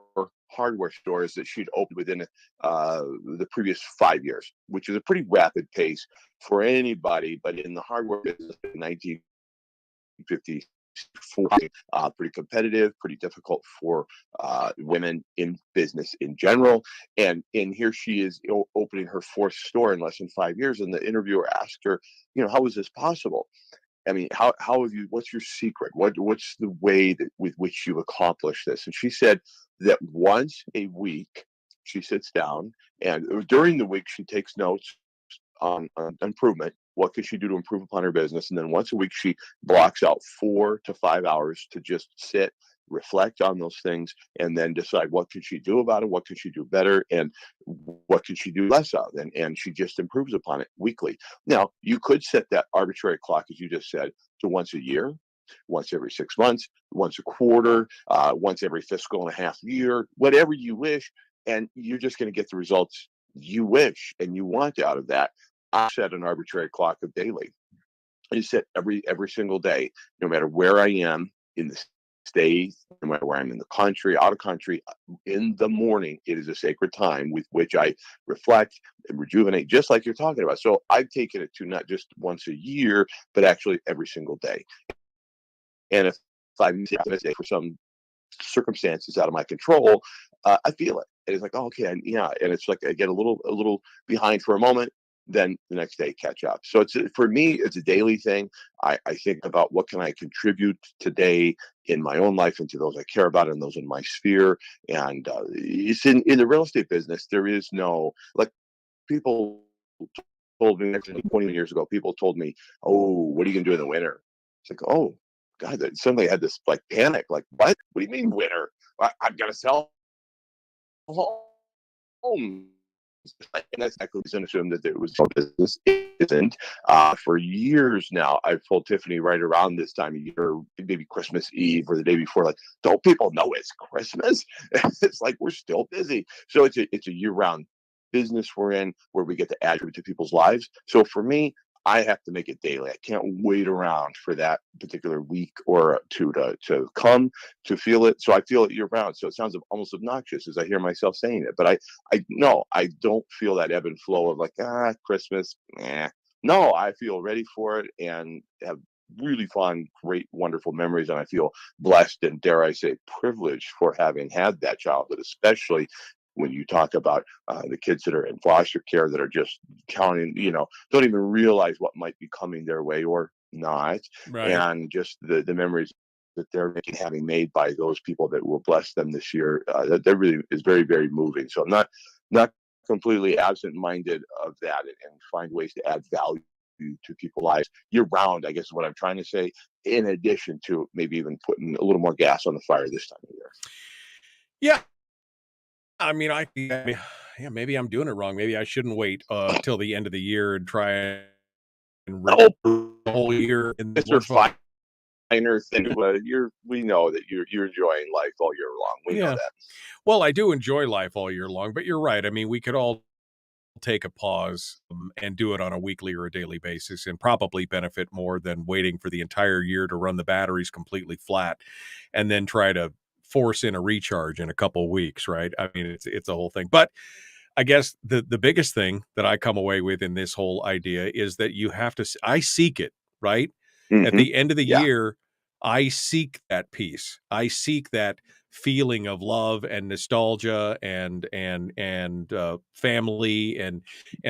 hardware stores that she'd opened within the previous 5 years, which is a pretty rapid pace for anybody. But in the hardware business in 1957, pretty competitive, pretty difficult for women in business in general. And here she is opening her fourth store in less than 5 years. And the interviewer asked her, how is this possible? I mean, how have you? What's your secret? What's the way with which you've accomplished this? And she said that once a week she sits down, and during the week she takes notes on improvement. What could she do to improve upon her business? And then once a week, she blocks out 4 to 5 hours to just sit, reflect on those things, and then decide what can she do about it, what can she do better, and what can she do less of. And she just improves upon it weekly. Now, you could set that arbitrary clock, as you just said, to once a year, once every 6 months, once a quarter, once every fiscal and a half year, whatever you wish. And you're just going to get the results you wish and you want out of that. I set an arbitrary clock of daily. I set every single day, no matter where I am in the state, no matter where I'm in the country, out of country, in the morning, it is a sacred time with which I reflect and rejuvenate, just like you're talking about. So I've taken it to not just once a year, but actually every single day. And if I miss it for some circumstances out of my control, I feel it. And it's like, oh, okay, and it's like I get a little behind for a moment, then the next day catch up. So for me, it's a daily thing. I think about what can I contribute today in my own life and to those I care about and those in my sphere. And it's in the real estate business, there is no, like, people told me 20 years ago, people told me, oh, what are you going to do in the winter? It's like, oh, God, suddenly I had this like panic, like, what do you mean winter? I've got to sell home. And that's exactly the assume that there was no business. It isn't. For years now, I've told Tiffany right around this time of year, maybe Christmas Eve or the day before, like, don't people know it's Christmas? It's like we're still busy. So it's a year-round business we're in, where we get to add to people's lives. So for me, I have to make it daily. I can't wait around for that particular week or two to come to feel it. So I feel it year round. So it sounds almost obnoxious as I hear myself saying it, but I don't feel that ebb and flow of like, Christmas. No, I feel ready for it and have really fun, great, wonderful memories. And I feel blessed and, dare I say, privileged for having had that childhood, especially when you talk about the kids that are in foster care that are just counting, don't even realize what might be coming their way or not. Right. And just the memories that they're having made by those people that will bless them this year, that really is very, very moving. So I'm not completely absent-minded of that, and find ways to add value to people's lives year round, I guess is what I'm trying to say, in addition to maybe even putting a little more gas on the fire this time of year. Yeah. I mean, maybe I'm doing it wrong. Maybe I shouldn't wait till the end of the year and try and rip the whole year. And Mr. Finer thing, we know that you're enjoying life all year long. We know that. Well, I do enjoy life all year long, but you're right. I mean, we could all take a pause and do it on a weekly or a daily basis and probably benefit more than waiting for the entire year to run the batteries completely flat and then try to force in a recharge in a couple of weeks, right? I mean, it's a whole thing. But I guess the biggest thing that I come away with in this whole idea is that you have to, I seek it, right? Mm-hmm. At the end of the year, I seek that peace. I seek that feeling of love and nostalgia and family and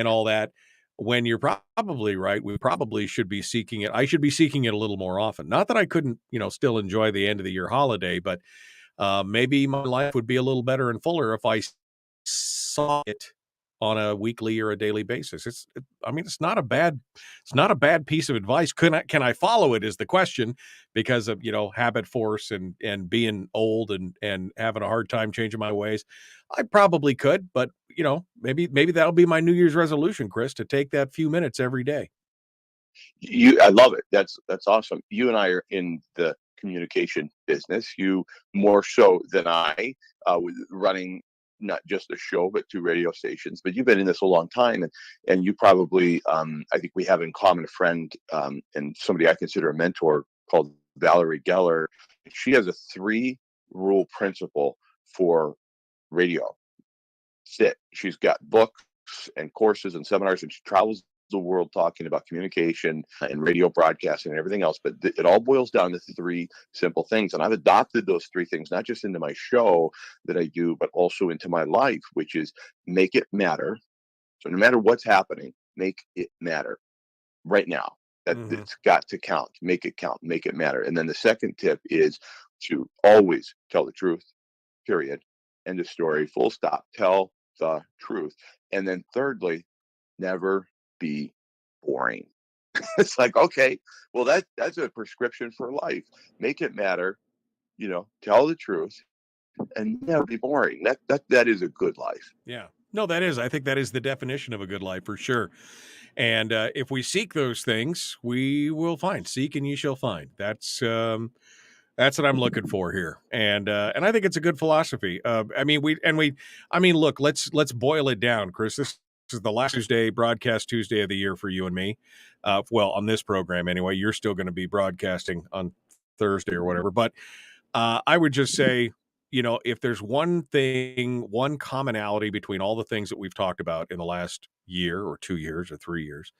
all that. When you're probably right, we probably should be seeking it. I should be seeking it a little more often. Not that I couldn't, still enjoy the end of the year holiday, but maybe my life would be a little better and fuller if I saw it on a weekly or a daily basis. It's not a bad piece of advice. Can I follow it is the question, because of, habit force and being old and having a hard time changing my ways. I probably could, but maybe that'll be my New Year's resolution, Chris, to take that few minutes every day. I love it. That's awesome. You and I are in the communication business. You more so than I, with running not just a show, but 2 radio stations. But you've been in this a long time, and you probably, I think we have in common a friend and somebody I consider a mentor called Valerie Geller. She has a 3-rule principle for radio. She's got books and courses and seminars, and she travels the world talking about communication and radio broadcasting and everything else, but it all boils down to three simple things. And I've adopted those three things, not just into my show that I do, but also into my life, which is make it matter. So no matter what's happening, make it matter right now. That it's got to count, make it count, make it matter. And then the second tip is to always tell the truth, period. End of story, full stop. Tell the truth. And then thirdly, never be boring. It's like, okay, well, that's a prescription for life. Make it matter, tell the truth, and never be boring. That is a good life. Yeah. No, that is. I think that is the definition of a good life for sure. And if we seek those things, we will find. Seek and ye shall find. That's what I'm looking for here. And I think it's a good philosophy. Look, let's boil it down, Chris. This is the last broadcast Tuesday of the year for you and me. On this program anyway. You're still going to be broadcasting on Thursday or whatever. But I would just say, if there's one commonality between all the things that we've talked about in the last year or 2 years or 3 years,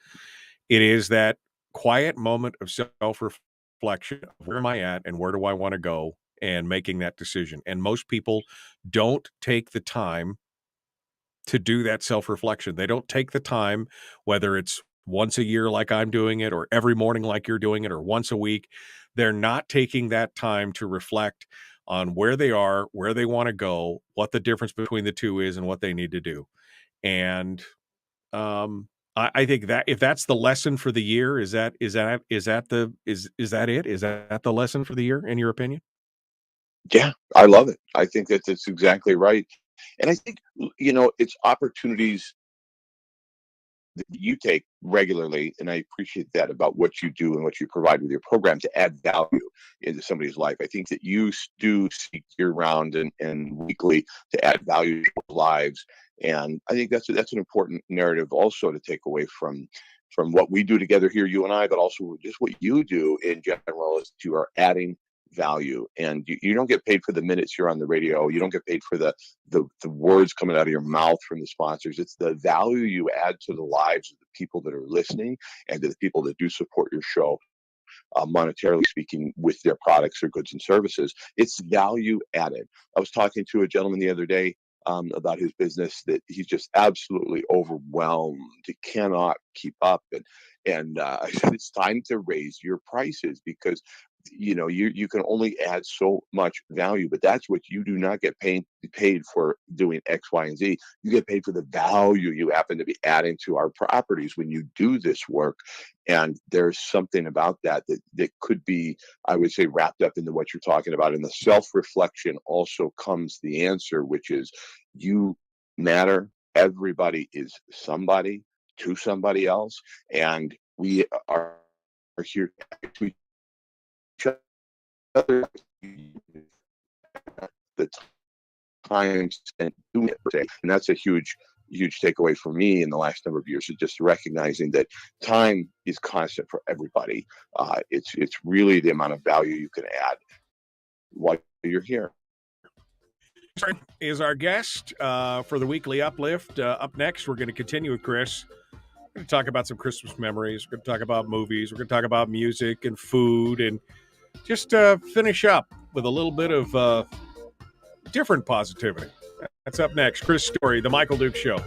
it is that quiet moment of self-reflection. Where am I at and where do I want to go, and making that decision. And most people don't take the time to do that self-reflection. They don't take the time, whether it's once a year like I'm doing it, or every morning like you're doing it, or once a week. They're not taking that time to reflect on where they are, where they want to go, what the difference between the two is, and what they need to do. And I think that if that's the lesson for the year, is that it? Is that the lesson for the year, in your opinion? Yeah, I love it. I think that's exactly right. And I think, it's opportunities that you take regularly, and I appreciate that about what you do and what you provide with your program to add value into somebody's life. I think that you do seek year-round and weekly to add value to people's lives, and I think that's an important narrative also to take away from what we do together here, you and I, but also just what you do in general, is you are adding value, and you don't get paid for the minutes you're on the radio. You don't get paid for the words coming out of your mouth from the sponsors. It's the value you add to the lives of the people that are listening and to the people that do support your show, monetarily speaking, with their products or goods and services. It's value added. I was talking to a gentleman the other day about his business, that he's just absolutely overwhelmed. He cannot keep up. And I said, it's time to raise your prices, because you can only add so much value, but that's what you do not get paid for doing X, Y, and Z. You get paid for the value you happen to be adding to our properties when you do this work. And there's something about that could be, I would say, wrapped up into what you're talking about. In the self-reflection also comes the answer, which is you matter. Everybody is somebody to somebody else, and we are here to each other. The time spent doing it, and that's a huge takeaway for me in the last number of years, is just recognizing that time is constant for everybody. It's really the amount of value you can add while you're here. Is our guest for the weekly uplift. Up next, we're going to continue with Chris. We're going to talk about some Christmas memories. We're going to talk about movies. We're going to talk about music and food, and just finish up with a little bit of different positivity. That's up next. Chris Story, The Michael Duke Show.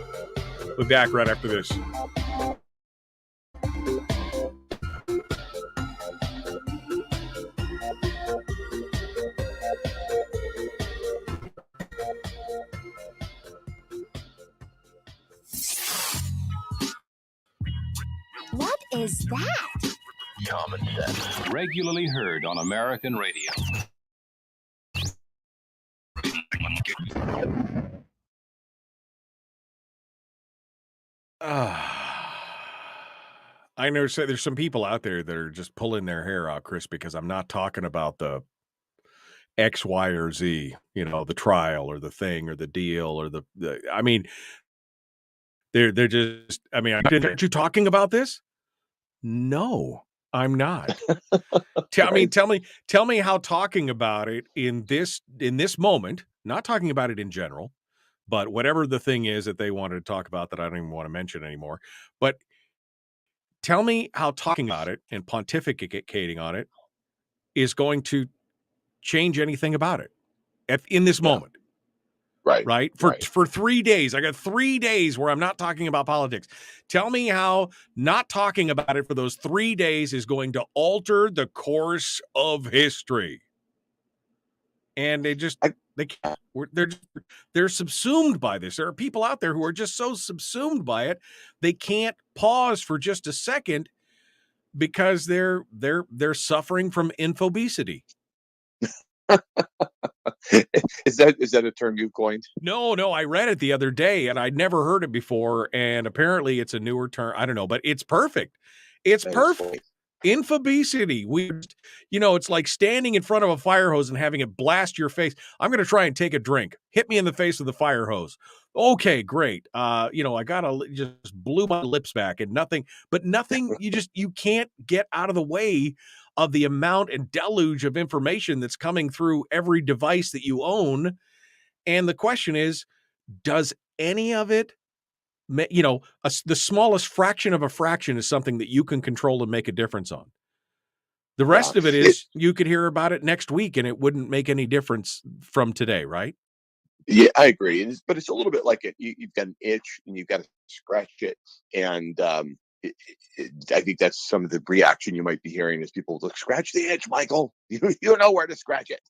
We'll be back right after this. What is that? Common sense. Regularly heard on American radio. I know there's some people out there that are just pulling their hair out, Chris, because I'm not talking about the X, Y, or Z, the trial or the thing or the deal or the I mean, they're just, aren't you talking about this? No, I'm not. Tell me how talking about it in this moment, not talking about it in general, but whatever the thing is that they wanted to talk about that I don't even want to mention anymore. But Tell me how talking about it and pontificating on it is going to change anything about it in this moment. Right? For 3 days. I got 3 days where I'm not talking about politics. Tell me how not talking about it for those 3 days is going to alter the course of history. And they're subsumed by this. There are people out there who are just so subsumed by it, they can't pause for just a second because they're suffering from infobesity. Is that a term you coined? No, I read it the other day and I'd never heard it before, and apparently it's a newer term. I don't know, but it's perfect. It's perfect. Infobesity. It's like standing in front of a fire hose and having it blast your face. I'm going to try and take a drink. Hit me in the face with the fire hose. Okay, great. I just blew my lips back and nothing. You can't get out of the way of the amount and deluge of information that's coming through every device that you own. And the question is, does any of it, the smallest fraction of a fraction is something that you can control and make a difference on. The rest of it is you could hear about it next week and it wouldn't make any difference from today, right? Yeah, I agree. But it's a little bit like you've got an itch and you've got to scratch it. And I think that's some of the reaction you might be hearing is people look, scratch the itch, Michael. You know where to scratch it.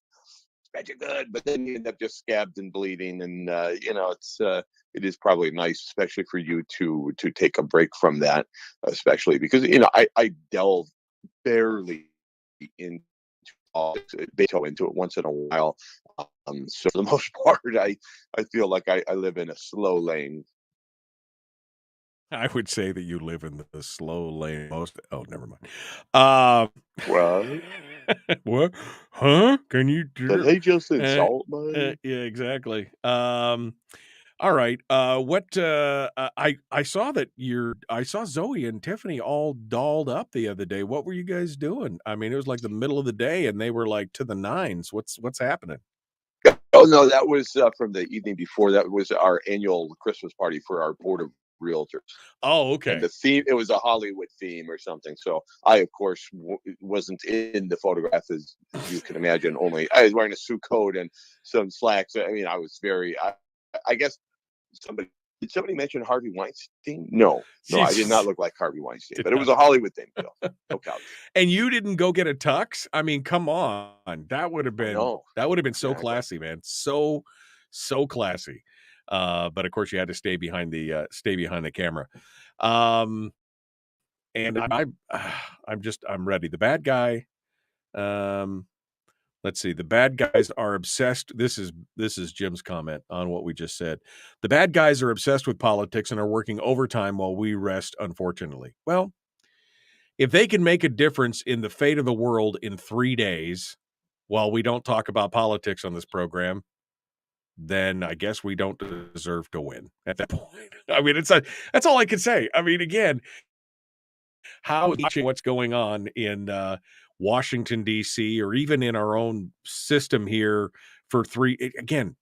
Scratch it good, but then you end up just scabbed and bleeding. And it is probably nice, especially for you to take a break from that, especially because I delve barely into politics, into it once in a while. So for the most part, I feel like I live in a slow lane. I would say that you live in the slow lane most. Oh, never mind. Well, what? Huh? Can you do? Did they just insult me? Yeah, exactly. All right. I saw that I saw Zoe and Tiffany all dolled up the other day. What were you guys doing? I mean, it was like the middle of the day and they were like to the nines. What's happening? Oh no, that was from the evening before. That was our annual Christmas party for our board of realtors. Oh, okay. And the theme, it was a Hollywood theme or something. So I, of course, wasn't in the photograph, as you can imagine. Only I was wearing a suit coat and some slacks. I mean, I was I guess did somebody mention Harvey Weinstein? No, I did not look like Harvey Weinstein, but it was a Hollywood thing. So, no couch. And you didn't go get a tux? I mean, come on. That would have been so classy, man. So classy. But of course you had to stay behind the camera. And I'm ready. The bad guy. Let's see. The bad guys are obsessed. This is Jim's comment on what we just said. The bad guys are obsessed with politics and are working overtime while we rest, unfortunately. Well, if they can make a difference in the fate of the world in 3 days while we don't talk about politics on this program, then I guess we don't deserve to win at that point. I mean, that's all I can say. I mean, again, what's going on in Washington, D.C., or even in our own system here again,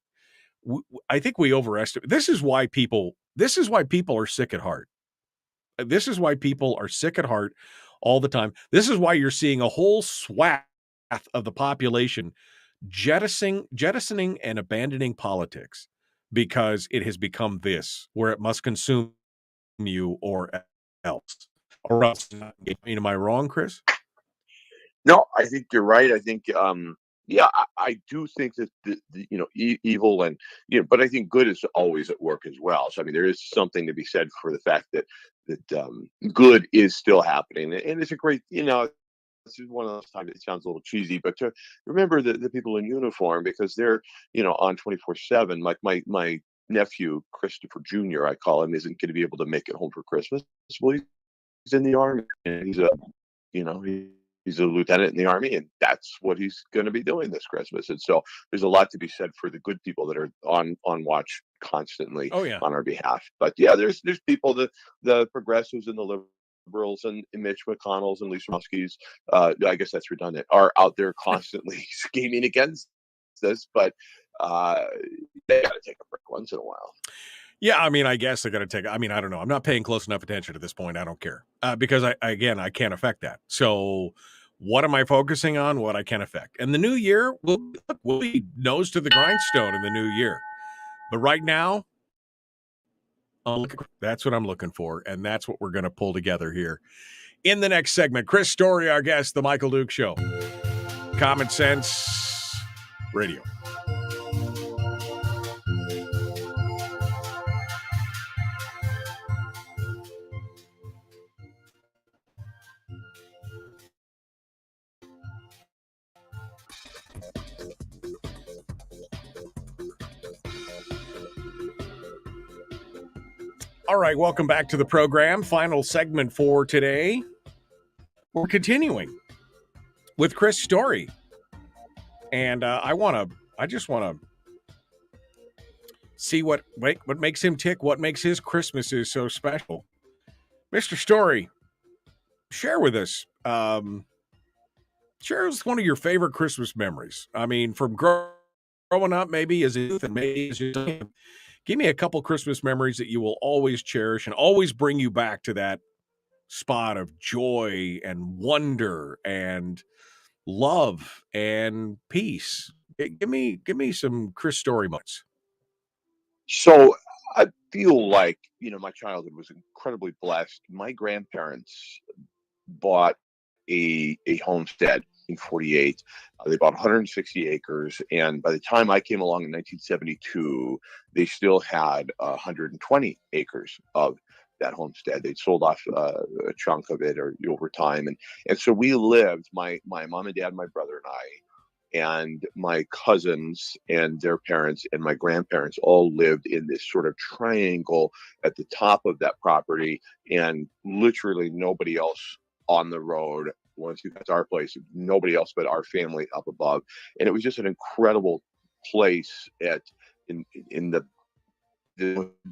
I think we overestimate. This is why people are sick at heart. This is why people are sick at heart all the time. This is why you're seeing a whole swath of the population jettisoning and abandoning politics, because it has become this, where it must consume you or else. Am I wrong, Chris? No, I think you're right. I think, I do think that evil and but I think good is always at work as well. So I mean, there is something to be said for the fact that good is still happening, and it's a great This is one of those times it sounds a little cheesy, but to remember the people in uniform, because they're on 24/7. Like my nephew Christopher Jr., I call him, isn't going to be able to make it home for Christmas. Well, he's in the Army, and he's a lieutenant in the Army, and that's what he's going to be doing this Christmas. And so there's a lot to be said for the good people that are on watch constantly on our behalf. But yeah, there's people, the progressives and the liberals and Mitch McConnell's and Lisa Murkowski's, I guess that's redundant, are out there constantly scheming against this, but they got to take a break once in a while. Yeah, I mean, I guess they got to take. I mean, I don't know. I'm not paying close enough attention at this point. I don't care. because I can't affect that. So what am I focusing on? What I can affect. And the new year, we'll be nose to the grindstone in the new year. But right now, that's what I'm looking for, and that's what we're going to pull together here in the next segment. Chris Story, our guest, The Michael Duke Show. Common Sense Radio. All right, welcome back to the program. Final segment for today. We're continuing with Chris Story. And I just want to see what makes him tick, what makes his Christmases so special. Mr. Story, share with us. Share with us one of your favorite Christmas memories. I mean, from growing up, maybe as a youth, and maybe as you give me a couple Christmas memories that you will always cherish and always bring you back to that spot of joy and wonder and love and peace. Give me some Chris Story moments. So I feel like, my childhood was incredibly blessed. My grandparents bought a homestead in 48. They bought 160 acres. And by the time I came along in 1972, they still had 120 acres of that homestead. They'd sold off a chunk of it over time. And so we lived, my mom and dad, my brother and I, and my cousins and their parents and my grandparents all lived in this sort of triangle at the top of that property, and literally nobody else on the road. Once you got to our place, nobody else but our family up above. And it was just an incredible place in the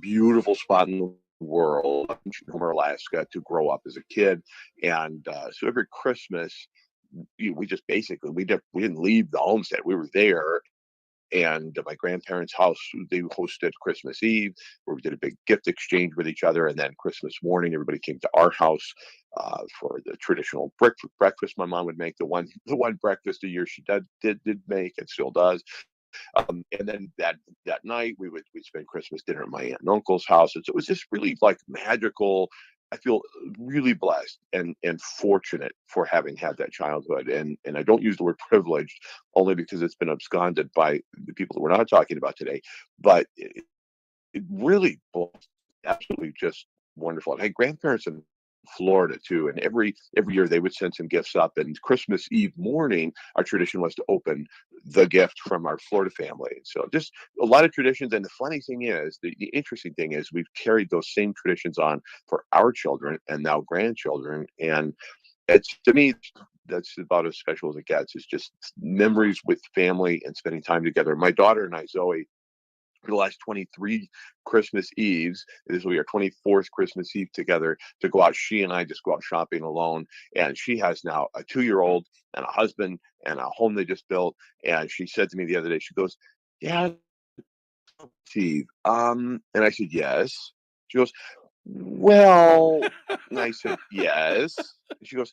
beautiful spot in the world, Homer, Alaska, to grow up as a kid. And so every Christmas, we just basically we didn't leave the homestead. We were there, and my grandparents' house, they hosted Christmas Eve, where we did a big gift exchange with each other, and then Christmas morning, everybody came to our house for the traditional breakfast. My mom would make the one breakfast a year she did make and still does. And then that night we'd spend Christmas dinner at my aunt and uncle's house. And so it was just really like magical. I feel really blessed and fortunate for having had that childhood. And I don't use the word privileged only because it's been absconded by the people that we're not talking about today. But it really was absolutely just wonderful. I had grandparents in Florida too, and every year they would send some gifts up. And Christmas Eve morning, our tradition was to open the gift from our Florida family. So just a lot of traditions. And the funny thing is, the interesting thing is, we've carried those same traditions on for our children and now grandchildren. And it's, to me, that's about as special as it gets. It's just memories with family and spending time together. My daughter and I, Zoe, for the last 23 Christmas Eves, this will be our 24th Christmas Eve together, to go out. She and I just go out shopping alone. And she has now a 2-year-old and a husband and a home they just built. And she said to me the other day, she goes, "Dad, Steve." And I said, "Yes." She goes, "Well," and I said, "Yes." And she goes,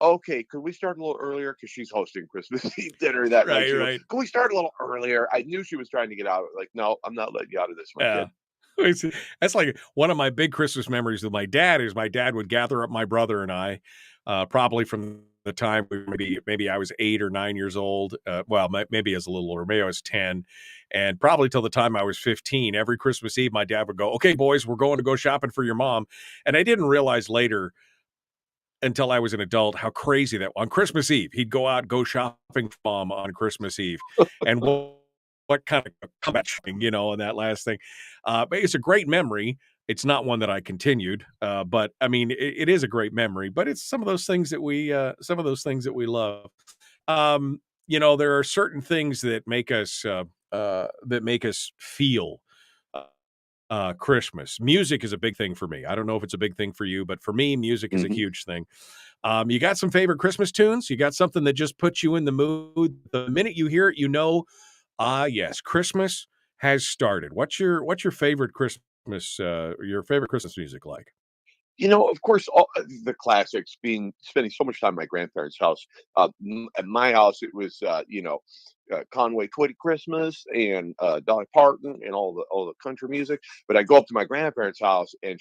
"Okay, could we start a little earlier?" Because she's hosting Christmas Eve dinner that night. She goes, "Can we start a little earlier?" I knew she was trying to get out. Like, "No, I'm not letting you out of this, my kid." That's like one of my big Christmas memories with my dad. Is my dad would gather up my brother and I, probably from the time maybe I was 8 or 9 years old. Well, maybe as a little older, maybe I was 10, and probably till the time I was 15. Every Christmas Eve, my dad would go, "Okay, boys, we're going to go shopping for your mom," and I didn't realize later, until I was an adult, how crazy that on Christmas Eve, he'd go shopping for mom on Christmas Eve. And what kind of comeback, and that last thing. But it's a great memory. It's not one that I continued, but I mean, it is a great memory, but it's some of those things that we love. There are certain things that make us feel Christmas. Music is a big thing for me. I don't know if it's a big thing for you, but for me, music is a huge thing. You got some favorite Christmas tunes? You got something that just puts you in the mood? The minute you hear it, yes, Christmas has started. What's your favorite Christmas music like? Of course, all the classics. Spending so much time at my grandparents' house. At my house, it was Conway Twitty Christmas and Dolly Parton and all the country music. But I go up to my grandparents' house, and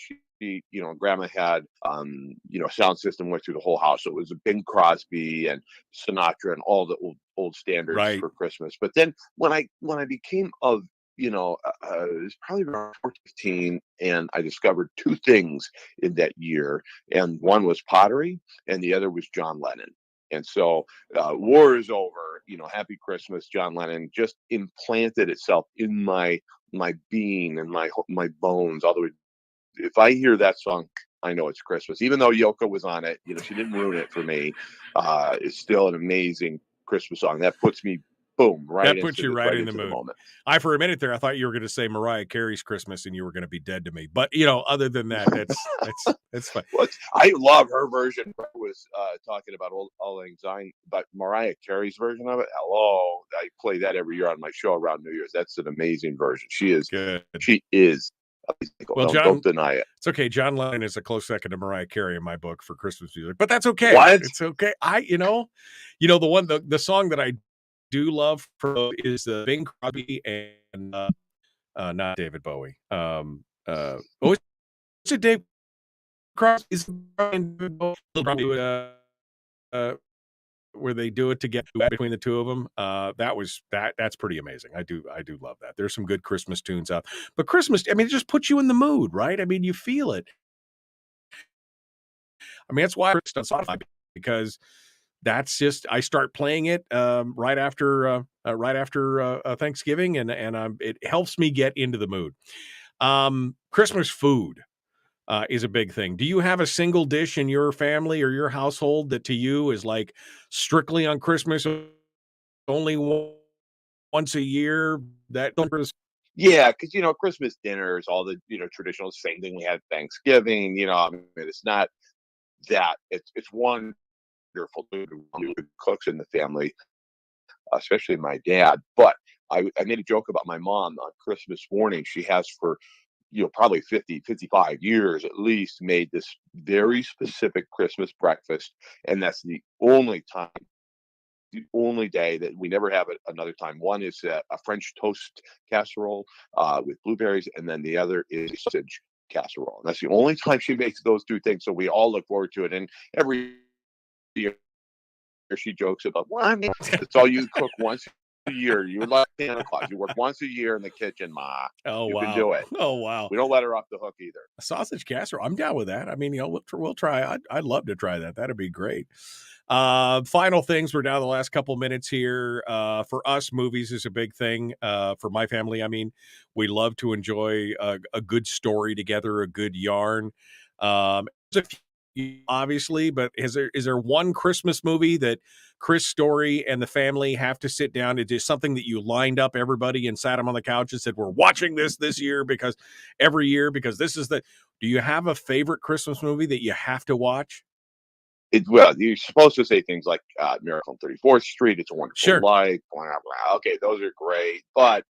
Grandma had sound system went through the whole house. So it was a Bing Crosby and Sinatra and all the old standards for Christmas. But then when I became of it was probably around 14, and I discovered two things in that year, and one was pottery, and the other was John Lennon. And so, war is over. Happy Christmas, John Lennon just implanted itself in my being and my bones. All the way, if I hear that song, I know it's Christmas. Even though Yoko was on it, she didn't ruin it for me. It's still an amazing Christmas song that puts me. Boom! That puts you right in the mood. Moment. For a minute there, I thought you were going to say Mariah Carey's Christmas, and you were going to be dead to me. But other than that, that's fine. Well, I love her version. I was talking about all anxiety, but Mariah Carey's version of it. Hello, I play that every year on my show around New Year's. That's an amazing version. She is good. She is. Well, don't deny it. It's okay. John Lennon is a close second to Mariah Carey in my book for Christmas music, but that's okay. What? It's okay. The song that I do love is the Bing Crosby and not David Bowie. It's a Dave Crosby. Is where they do it together between the two of them. That's pretty amazing. I do love that. There's some good Christmas tunes out, but Christmas, it just puts you in the mood, right? You feel it. That's why it's on Spotify, because that's just, I start playing it right after Thanksgiving, and it helps me get into the mood. Christmas food is a big thing. Do you have a single dish in your family or your household that to you is like strictly on Christmas, only once a year? Yeah, because Christmas dinners, all the traditional, same thing we had Thanksgiving. It's not that it's one. Wonderful cooks in the family, especially my dad. But I made a joke about my mom on Christmas morning. She has for probably 55 years at least made this very specific Christmas breakfast, and that's the only day that we never have it another time. One is a French toast casserole with blueberries, and then the other is sausage casserole. And that's the only time she makes those two things. So we all look forward to it, and every year she jokes about, it's all you cook once a year. You're like Santa Claus. You work once a year in the kitchen, Ma. You can do it. Oh, wow. We don't let her off the hook either. A sausage casserole. I'm down with that. We'll try. I'd love to try that. That'd be great. Final things. We're down the last couple minutes here. For us, movies is a big thing. For my family, we love to enjoy a good story together, a good yarn. Obviously, but is there one Christmas movie that Chris Story and the family have to sit down? It is something that you lined up everybody and sat them on the couch and said, we're watching this year because this is do you have a favorite Christmas movie that you have to watch? Well, you're supposed to say things like Miracle on 34th Street, It's a Wonderful Life, blah, blah. Okay, those are great. But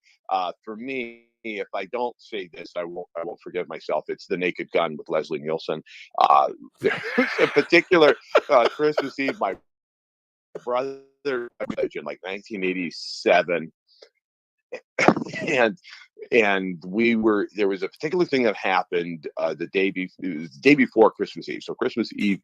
for me, if I don't say this, I won't forgive myself. It's The Naked Gun with Leslie Nielsen. There's a particular Christmas Eve, my brother in like 1987, and there was a particular thing that happened the day before Christmas Eve. So Christmas Eve,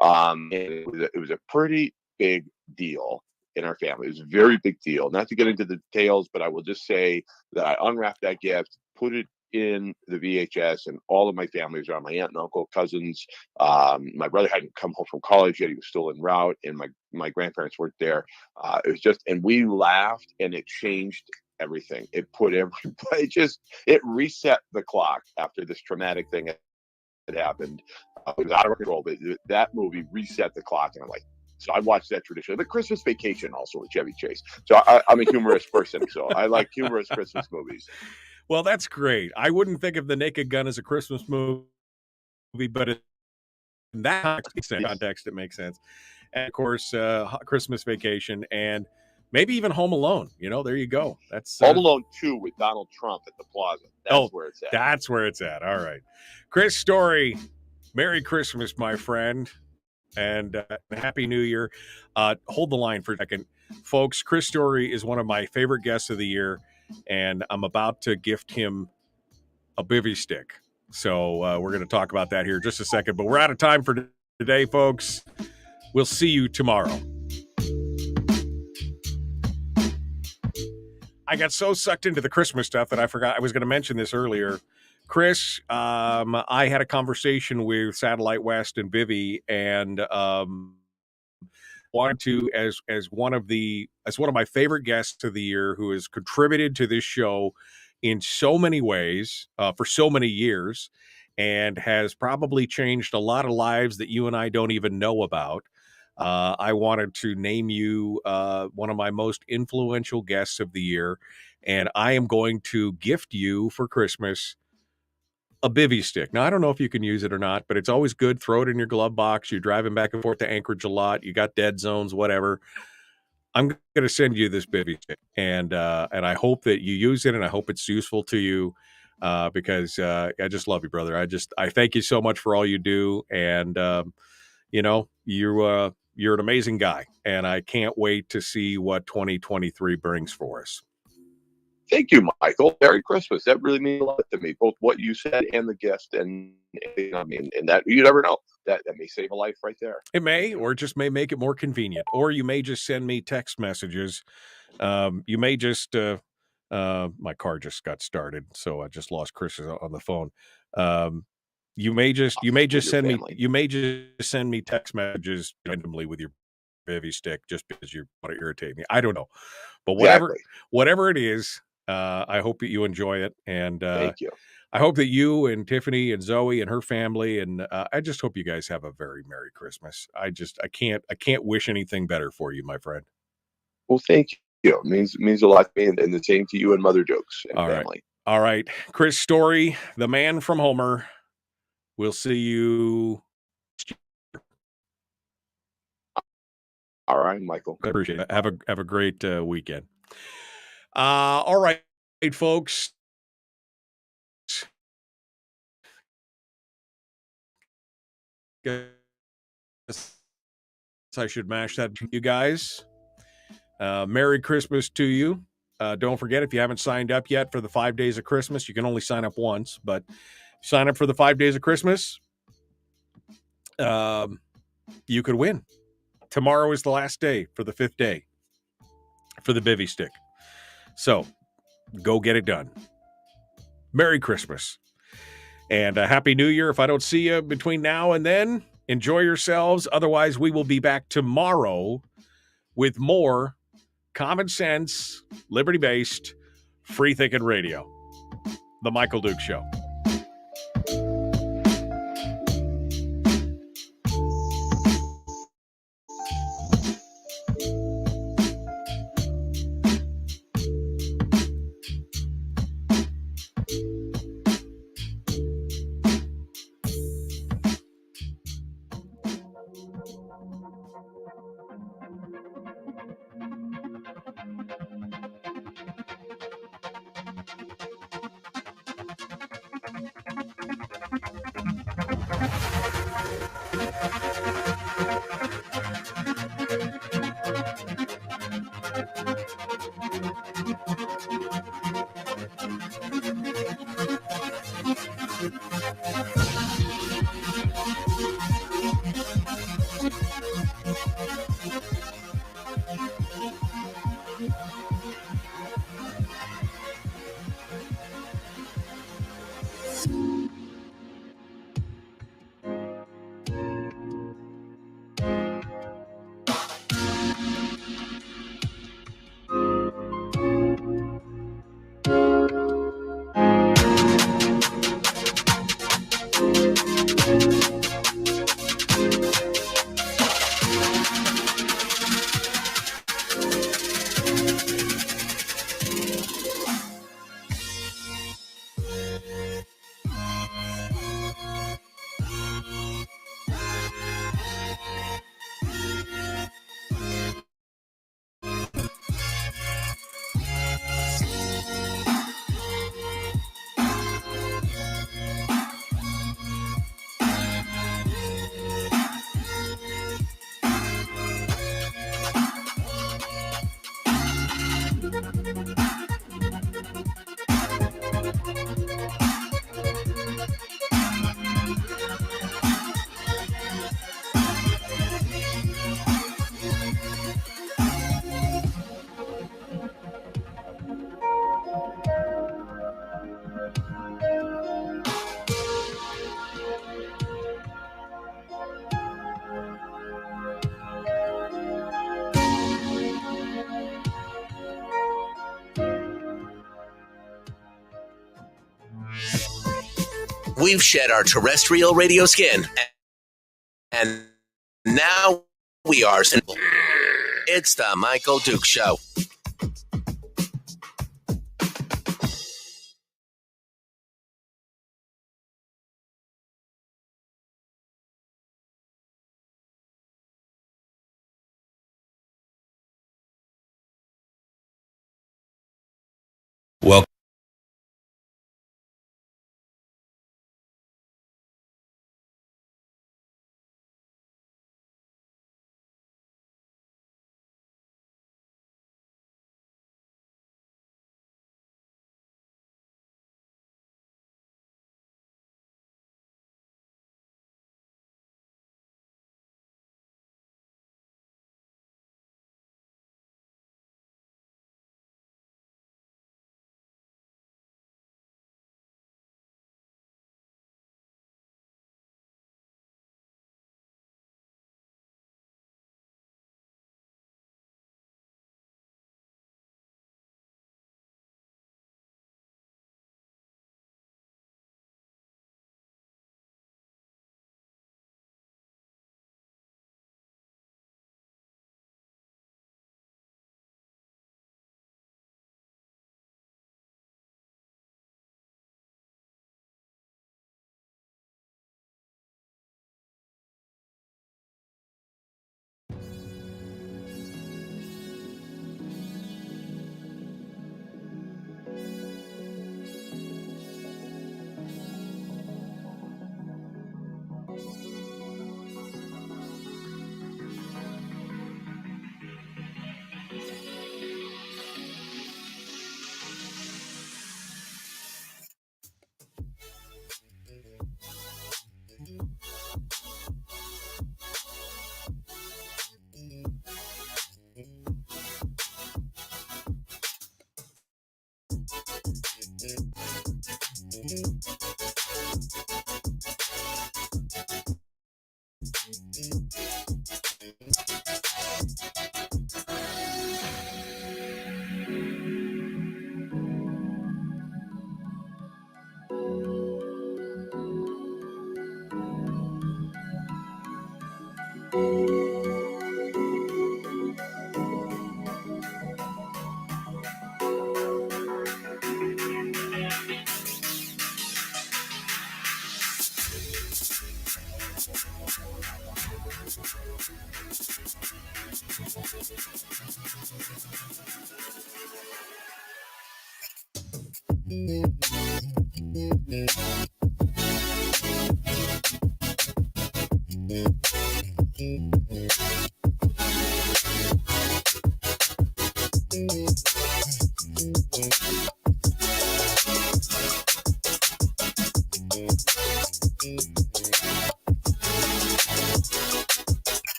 and it was a pretty big deal in our family. It was a very big deal. Not to get into the details, but I will just say that I unwrapped that gift, put it in the VHS, and all of my family was around. My aunt and uncle, cousins. My brother hadn't come home from college yet; he was still en route, and my grandparents weren't there. It was just, and we laughed, and it changed everything. It put everybody it reset the clock after this traumatic thing that happened. It was out of control, but that movie reset the clock, and I'm like. So I watched that traditionally. But Christmas Vacation also with Chevy Chase. So I'm a humorous person, so I like humorous Christmas movies. Well, that's great. I wouldn't think of The Naked Gun as a Christmas movie, but in that context, it makes sense. And of course, Christmas Vacation and maybe even Home Alone. There you go. That's Home Alone 2 with Donald Trump at the Plaza. That's where it's at. That's where it's at. All right. Chris Story, Merry Christmas, my friend, and Happy New Year. Hold the line for a second. Folks, Chris Story is one of my favorite guests of the year, and I'm about to gift him a bivy stick. So we're going to talk about that here in just a second, but we're out of time for today, folks. We'll see you tomorrow. I got so sucked into the Christmas stuff that I forgot I was going to mention this earlier. Chris, I had a conversation with Satellite West and Bivy, and wanted to, as one of my favorite guests of the year, who has contributed to this show in so many ways for so many years, and has probably changed a lot of lives that you and I don't even know about. I wanted to name you one of my most influential guests of the year, and I am going to gift you for Christmas a bivy stick. Now, I don't know if you can use it or not, but it's always good. Throw it in your glove box. You're driving back and forth to Anchorage a lot. You got dead zones, whatever. I'm going to send you this bivy stick, and I hope that you use it, and I hope it's useful to you, because I just love you, brother. I thank you so much for all you do, and you're an amazing guy, and I can't wait to see what 2023 brings for us. Thank you, Michael. Merry Christmas. That really means a lot to me, both what you said and the guest, and I mean, and that you never know. That may save a life right there. It may, or it just may make it more convenient. Or you may just send me text messages. You may just my car just got started, so I just lost Chris on the phone. You may just send me text messages randomly with your bivy stick just because you want to irritate me. I don't know, but whatever it is, I hope that you enjoy it, and thank you. I hope that you and Tiffany and Zoe and her family, and I just hope you guys have a very Merry Christmas. I can't wish anything better for you, my friend. Well, thank you. It means a lot to me, and the same to you and Mother Jokes and family. All right. Chris Story, the man from Homer. We'll see you. All right, Michael. I appreciate it. Have a great weekend. All right, folks. I should mash that to you guys. Merry Christmas to you. Don't forget, if you haven't signed up yet for the 5 days of Christmas, you can only sign up once, but sign up for the 5 days of Christmas. You could win. Tomorrow is the last day for the 5th day for the bivy stick. So go get it done. Merry Christmas. And a Happy New Year. If I don't see you between now and then, enjoy yourselves. Otherwise, we will be back tomorrow with more common sense, liberty-based, free-thinking radio. The Michael Duke Show. We've shed our terrestrial radio skin, and now we are simple. It's the Michael Duke Show. Well,